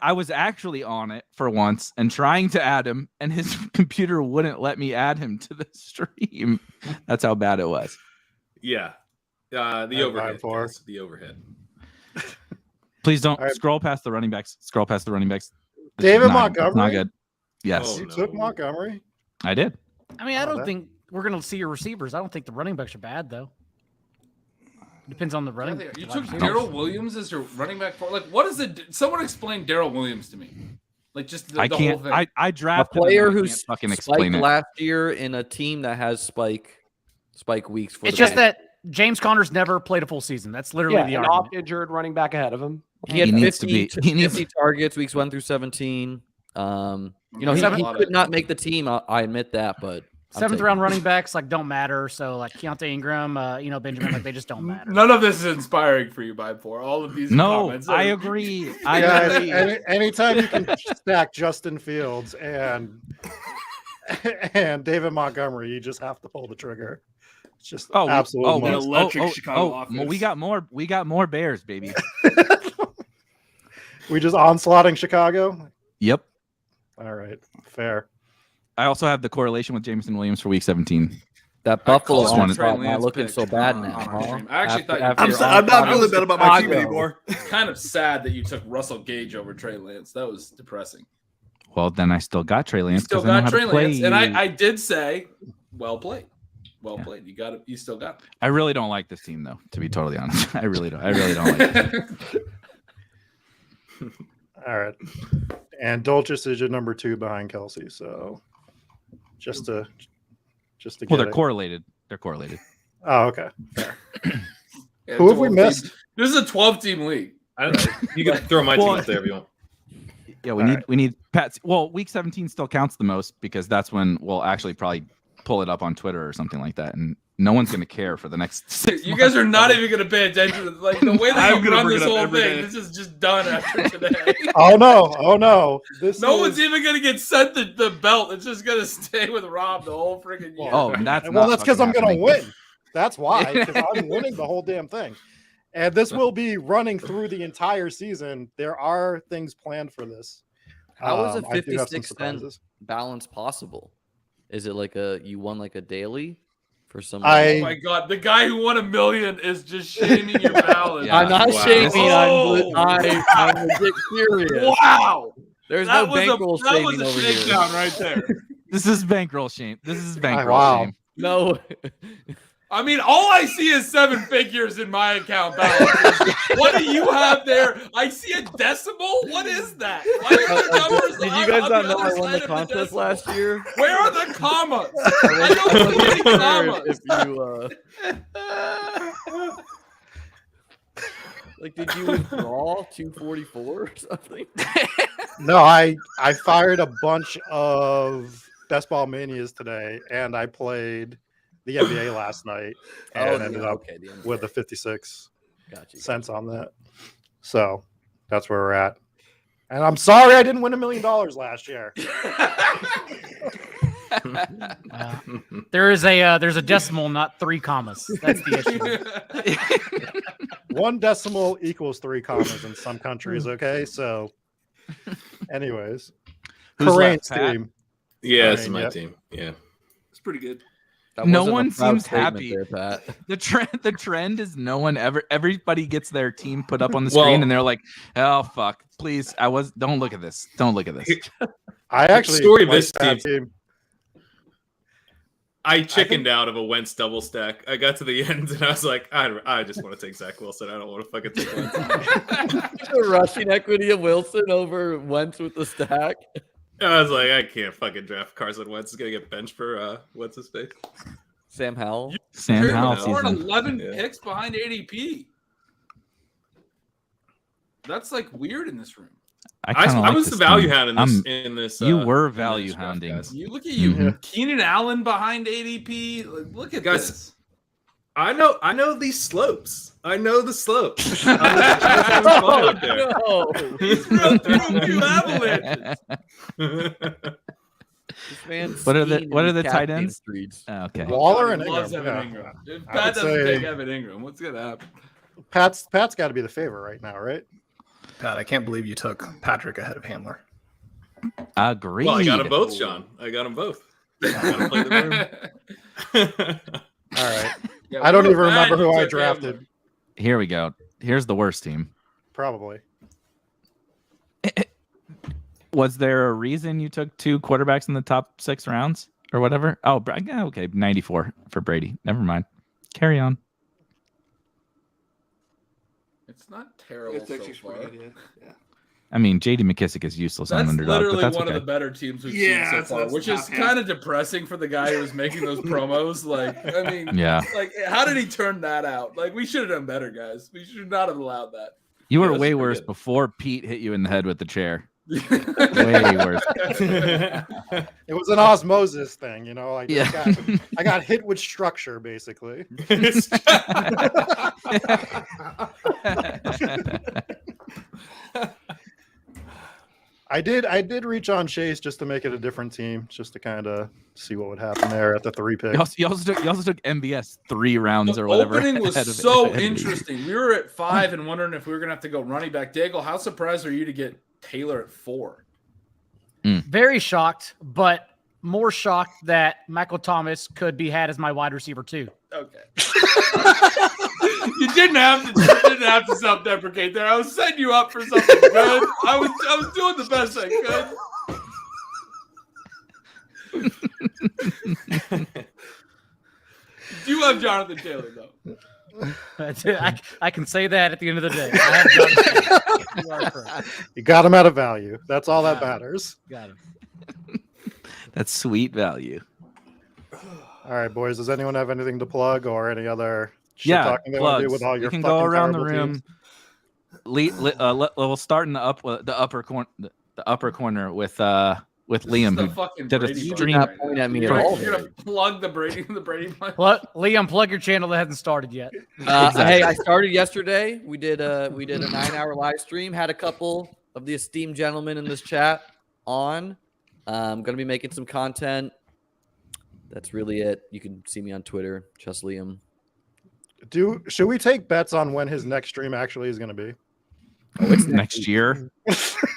I was actually on it for once and trying to add him, and his computer wouldn't let me add him to the stream. That's how bad it was. Yeah. The overhead. Beimfohr. Guys, the overhead. Please don't All right. scroll past the running backs. Scroll past the running backs. It's David not- it's Montgomery? Not good. Yes, Oh, You no. took Montgomery. I did. I mean, I Oh, don't that- think we're going to see your receivers. I don't think the running backs are bad, though. Depends on the running. You wide took receiver. Daryl Williams as your running back. Like, what is it? Someone explain Daryl Williams to me. Like, just the, I the can't. whole thing. I A drafted player him and I who can't fucking explain spiked it. last year in a team that has spike weeks for It's the just Bengals. that James Conner's never played a full season. That's literally Yeah, the an argument. off-injured running back ahead of him. He had He needs to 50, be- he needs- 50 targets weeks 1 through 17. You know, he Seven- could not make the team. I admit that, but I'm Seventh taking round it. running backs like don't matter. So like Keontae Ingram, Benjamin, like they just don't matter. None of this is inspiring for you, Beimfohr. All of these No, comments. I agree. I Guys, agree. anytime you can stack Justin Fields and David Montgomery, you just have to pull the trigger. It's just absolute An must. electric Chicago offense. We got more Bears, baby. We just onslaughting Chicago. Yep. All right, fair. I also have the correlation with Jameson Williams for week 17. That Buffalo called one's Trey not Lance looking pick so bad on now. my Huh? stream. I actually thought you After were- your I'm not on-time feeling bad about my team Chicago. anymore. It's kind of sad that you took Russell Gage over Trey Lance. That was depressing. Well, then I still got Trey You Lance still because I know got how Trey to play. Lance, and I did say, well played. Well played. You got it. You still got I really don't like this team, though. To be totally honest, I really don't like it. All right, and Dolchus is your number 2 behind Kelsey. So just to get Well, they're it. correlated. They're correlated. Oh, okay. Fair. Yeah, Who have we 12 missed? team. This is a 12-team league. I don't know. You can throw my team up there if you want. Yeah, All we need Pat. Well, week 17 still counts the most because that's when we'll actually probably pull it up on Twitter or something like that, and no one's gonna care for the next 6 You guys are not even going to pay attention to like the way that I'm you gonna run bring this it up whole every thing. day. This is just done after today. Oh no! This No is, one's even going to get sent the belt. It's just going to stay with Rob the whole freaking year. Oh, that's well, not that's because I'm fucking gonna happening. win. That's why, because I'm winning the whole damn thing. And this will be running through the entire season. There are things planned for this. How is a I do have some 56 cent surprises. balance possible? Is it like you won like a daily for some? Oh my god, the guy who won $1 million is just shaming your balance. Yeah. I'm not Wow. shaming. Oh. I'm legit curious. Wow. There's That no was bankroll that was shaming a over here. shakedown right there. This is bankroll shame. This is bankroll wow. shame. No. I mean, all I see is 7 figures in my account balance. What do you have there? I see a decimal. What is that? Why are the numbers Did on- you guys on not the know other I won side the of contest decimal? last year? Where are the commas? I don't see any commas. If you like, did you withdraw 244 or something? No, I fired a bunch of Best Ball Manias today, and I played the NBA last night and ended up with a 56 cents on that. So that's where we're at. And I'm sorry I didn't win $1 million last year. There's a decimal, not 3 commas. That's the issue. 1 decimal equals 3 commas in some countries. Okay, so anyways, Who's Kerrane's left, Pat? team. Yeah, it's Kerrane, my yep. team. Yeah. It's pretty good. No wasn't a one proud seems statement happy. there, Pat. The trend is no one ever. Everybody gets their team put up on the screen, and they're like, "Oh fuck, please! Don't look at this. Don't look at this." I actually Story of like this that team. I chickened out of a Wentz double stack. I got to the end and I was like, I just want to take Zach Wilson. I don't want to fucking take Wentz. The rushing equity of Wilson over Wentz with the stack. I was like, I can't fucking draft Carson Wentz. Is gonna get benched for what's his face? Sam Howell. Sam Howell Scored season. 11 picks behind ADP. That's like weird in this room. I was the value hound in this. You were value hounding. You look at you, Keenan Allen behind ADP. Look at Guys, this. I know these slopes. I know the slopes. He's run through 2 avalanches. What are the tight ends? Oh, okay. Waller and Loves Ingram. Evan Ingram. If I Pat would doesn't say- take Evan Ingram, what's gonna happen? Pat's got to be the favorite right now, right? Pat, I can't believe you took Patrick ahead of Hamler. Agreed. Well, I got them both, Sean. I got them both. Gotta play the room. All right. Yeah, I don't we even were remember mad you who I took drafted. Here we go. Here's the worst team. Probably. Was there a reason you took 2 quarterbacks in the top 6 rounds or whatever? Oh, okay. 94 for Brady. Never mind. Carry on. It's not terrible It's so actually far. pretty good, yeah. I mean, J.D. McKissick is useless on That's Underdog, but literally that's one okay. of the better teams we've Yeah, seen so far, that's which top is half. kind of depressing for the guy who was making those promos. Like, I mean, Yeah. like, how did he turn that out? Like, we should have done better, guys. We should not have allowed that. You were Yeah, way that's worse pretty before Pete hit you in the head with the chair. Way worse. It was an osmosis thing, you know. Like Yeah. I got hit with structure, basically. I did reach on Chase just to make it a different team, just to kind of see what would happen there at the 3 pick. You also took MVS 3 rounds The or whatever. opening was ahead of- so ahead of you. interesting. We were at 5 and wondering if we were going to have to go running back. Daigle, how surprised are you to get Taylor at 4? Very shocked, but more shocked that Michael Thomas could be had as my wide receiver too. Okay. You didn't have to self-deprecate there. I was setting you up for something good. I was doing the best I could. Do you have Jonathan Taylor though? I can say that at the end of the day. I have Jonathan. You are correct. You got him at a value. That's all that matters. Got him. That's sweet value. All right, boys. Does anyone have anything to plug or any other shit Yeah, talking they want to do plugs. with all You your can fucking go around the terrible room. teams? We'll start in the upper corner with Liam, who did a You do stream. not point at me at all. You're gonna plug the Brady plug. Liam, plug your channel that hasn't started yet. Hey, I started yesterday. We did a 9-hour live stream. Had a couple of the esteemed gentlemen in this chat on. I'm gonna be making some content. That's really it. You can see me on Twitter, just Liam. Should we take bets on when his next stream actually is going to be? Oh, it's next year.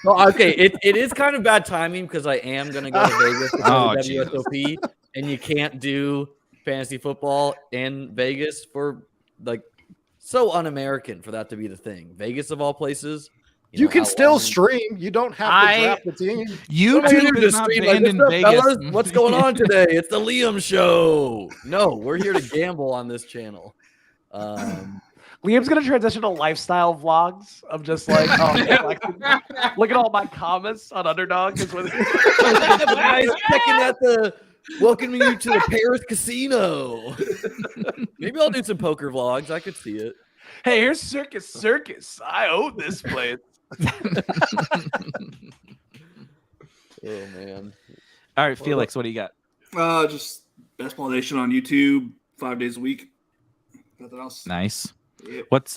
Well, okay, it is kind of bad timing because I am gonna go to Vegas to Oh, play WSOP, and you can't do fantasy football in Vegas for like so un-American for that to be the thing. Vegas of all places. You know, can how still long- stream. You don't have to draft the team. YouTube is not banned in Vegas. fellas? What's going on today? It's the Liam Show. No, we're here to gamble on this channel. Liam's gonna transition to lifestyle vlogs of just like, look at all my comments on Underdog. Is what Guys checking at the welcoming you to the Paris casino. Maybe I'll do some poker vlogs. I could see it. Hey, here's Circus. I own this place. Oh man. All right, Felix, what do you got? Just Basketball Nation on YouTube 5 days a week. Nothing else. Nice. Yep. What's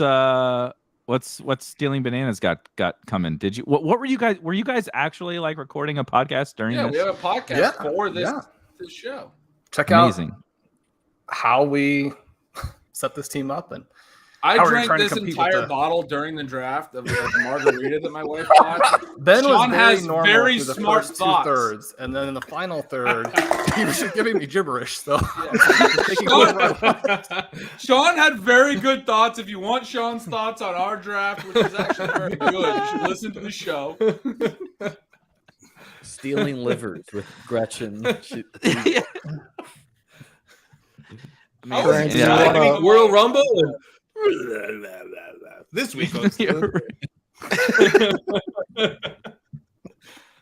Stealing Bananas got coming? Did you what were you guys actually like recording a podcast during Yeah, this? we have a podcast for this show. Check Amazing. out how we set this team up and I how we're drank trying to this compete with entire the- bottle during the draft of the margarita that my wife bought. Ben Sean was very has normal very through the smart first thoughts. 2/3, and then in the final third, he was just giving me gibberish. So Sean had very good thoughts. If you want Sean's thoughts on our draft, which is actually very good, you should listen to the show. Stealing livers with Gretchen. Royal Rumble. And... This week, folks.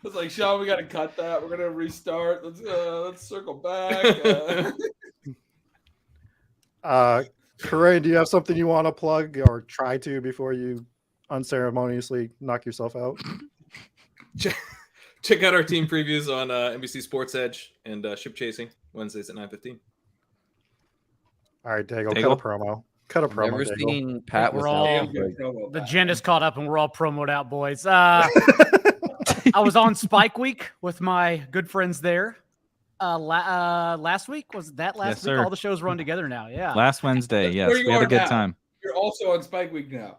was like, Sean, we got to cut that. We're gonna restart. Let's circle back. Kerrane, do you have something you want to plug or try to before you unceremoniously knock yourself out? Check out our team previews on NBC Sports Edge and Ship Chasing Wednesdays at 9:15. All right, Daigle, cut a promo. Cut a promo. Never Daigle. seen Pat We're with all the agenda's caught up and we're all promoted out, boys. I was on Spike Week with my good friends there. Last week was that last Yes, week? sir. All the shows run together now. Yeah. Last Wednesday, yes, Where you we had a are good now. time. You're also on Spike Week now.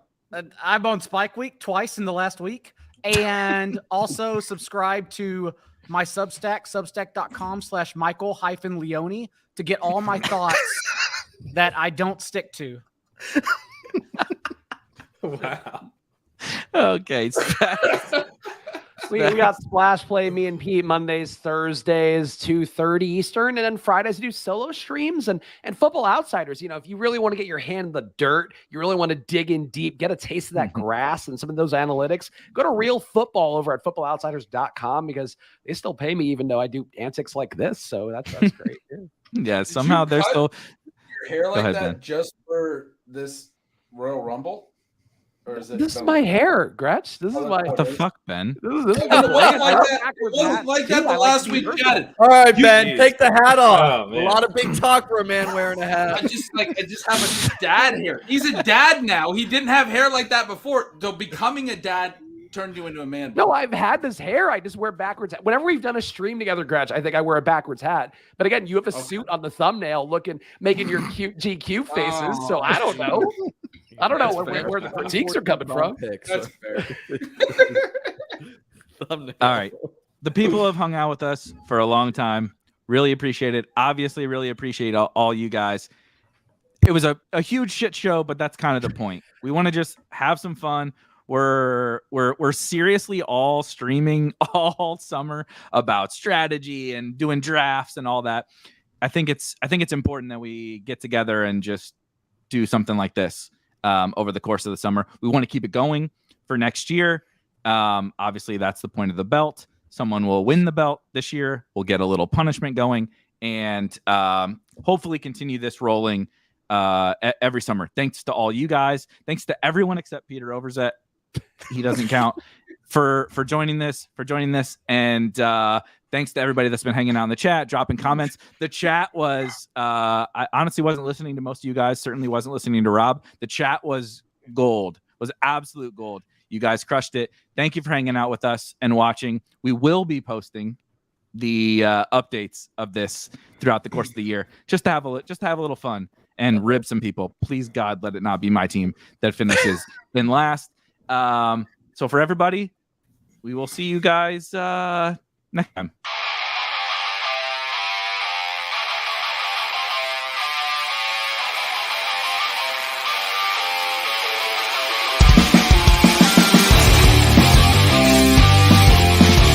I'm on Spike Week twice in the last week, and also subscribe to my Substack, substack.com/Michael-Leone to get all my thoughts that I don't stick to. Wow. Okay. We got Splash Play, me and Pete, Mondays, Thursdays, 2:30 Eastern, and then Fridays we do solo streams and Football Outsiders. You know, if you really want to get your hand in the dirt, you really want to dig in deep, get a taste of that grass and some of those analytics, go to Real Football over at footballoutsiders.com because they still pay me even though I do antics like this. So that's great. Yeah, somehow they're still your hair like ahead, that Ben. just for this Royal Rumble. Or is it This is my hair, Gretch. This is my. What the fuck, Ben? This is It wasn't like that the last week chatted. All right, Ben, take the hat off. Oh, A man. lot of big talk for a man wearing a hat. I just have a dad hair. He's a dad now. He didn't have hair like that before. So becoming a dad turned you into a man. No, I've had this hair. I just wear backwards. Whenever we've done a stream together, Gretch, I think I wear a backwards hat. But again, you have a suit on the thumbnail making your cute GQ faces. So I don't know. I don't know where the critiques are coming from. That's fair. All right. The people have hung out with us for a long time. Really appreciate it. Obviously, really appreciate all you guys. It was a huge shit show, but that's kind of the point. We want to just have some fun. We're seriously all streaming all summer about strategy and doing drafts and all that. I think it's important that we get together and just do something like this over the course of the summer. We want to keep it going for next year. Obviously, that's the point of the belt. Someone will win the belt this year. We'll get a little punishment going and hopefully continue this rolling every summer. Thanks to all you guys. Thanks to everyone except Peter Overzert. He doesn't count for joining this. And thanks to everybody that's been hanging out in the chat, dropping comments. The chat was I honestly wasn't listening to most of you guys. Certainly wasn't listening to Rob. The chat was gold. Was absolute gold. You guys crushed it. Thank you for hanging out with us and watching. We will be posting the updates of this throughout the course of the year, just to have a little fun and rib some people. Please God, let it not be my team that finishes in last. So for everybody, we will see you guys next time.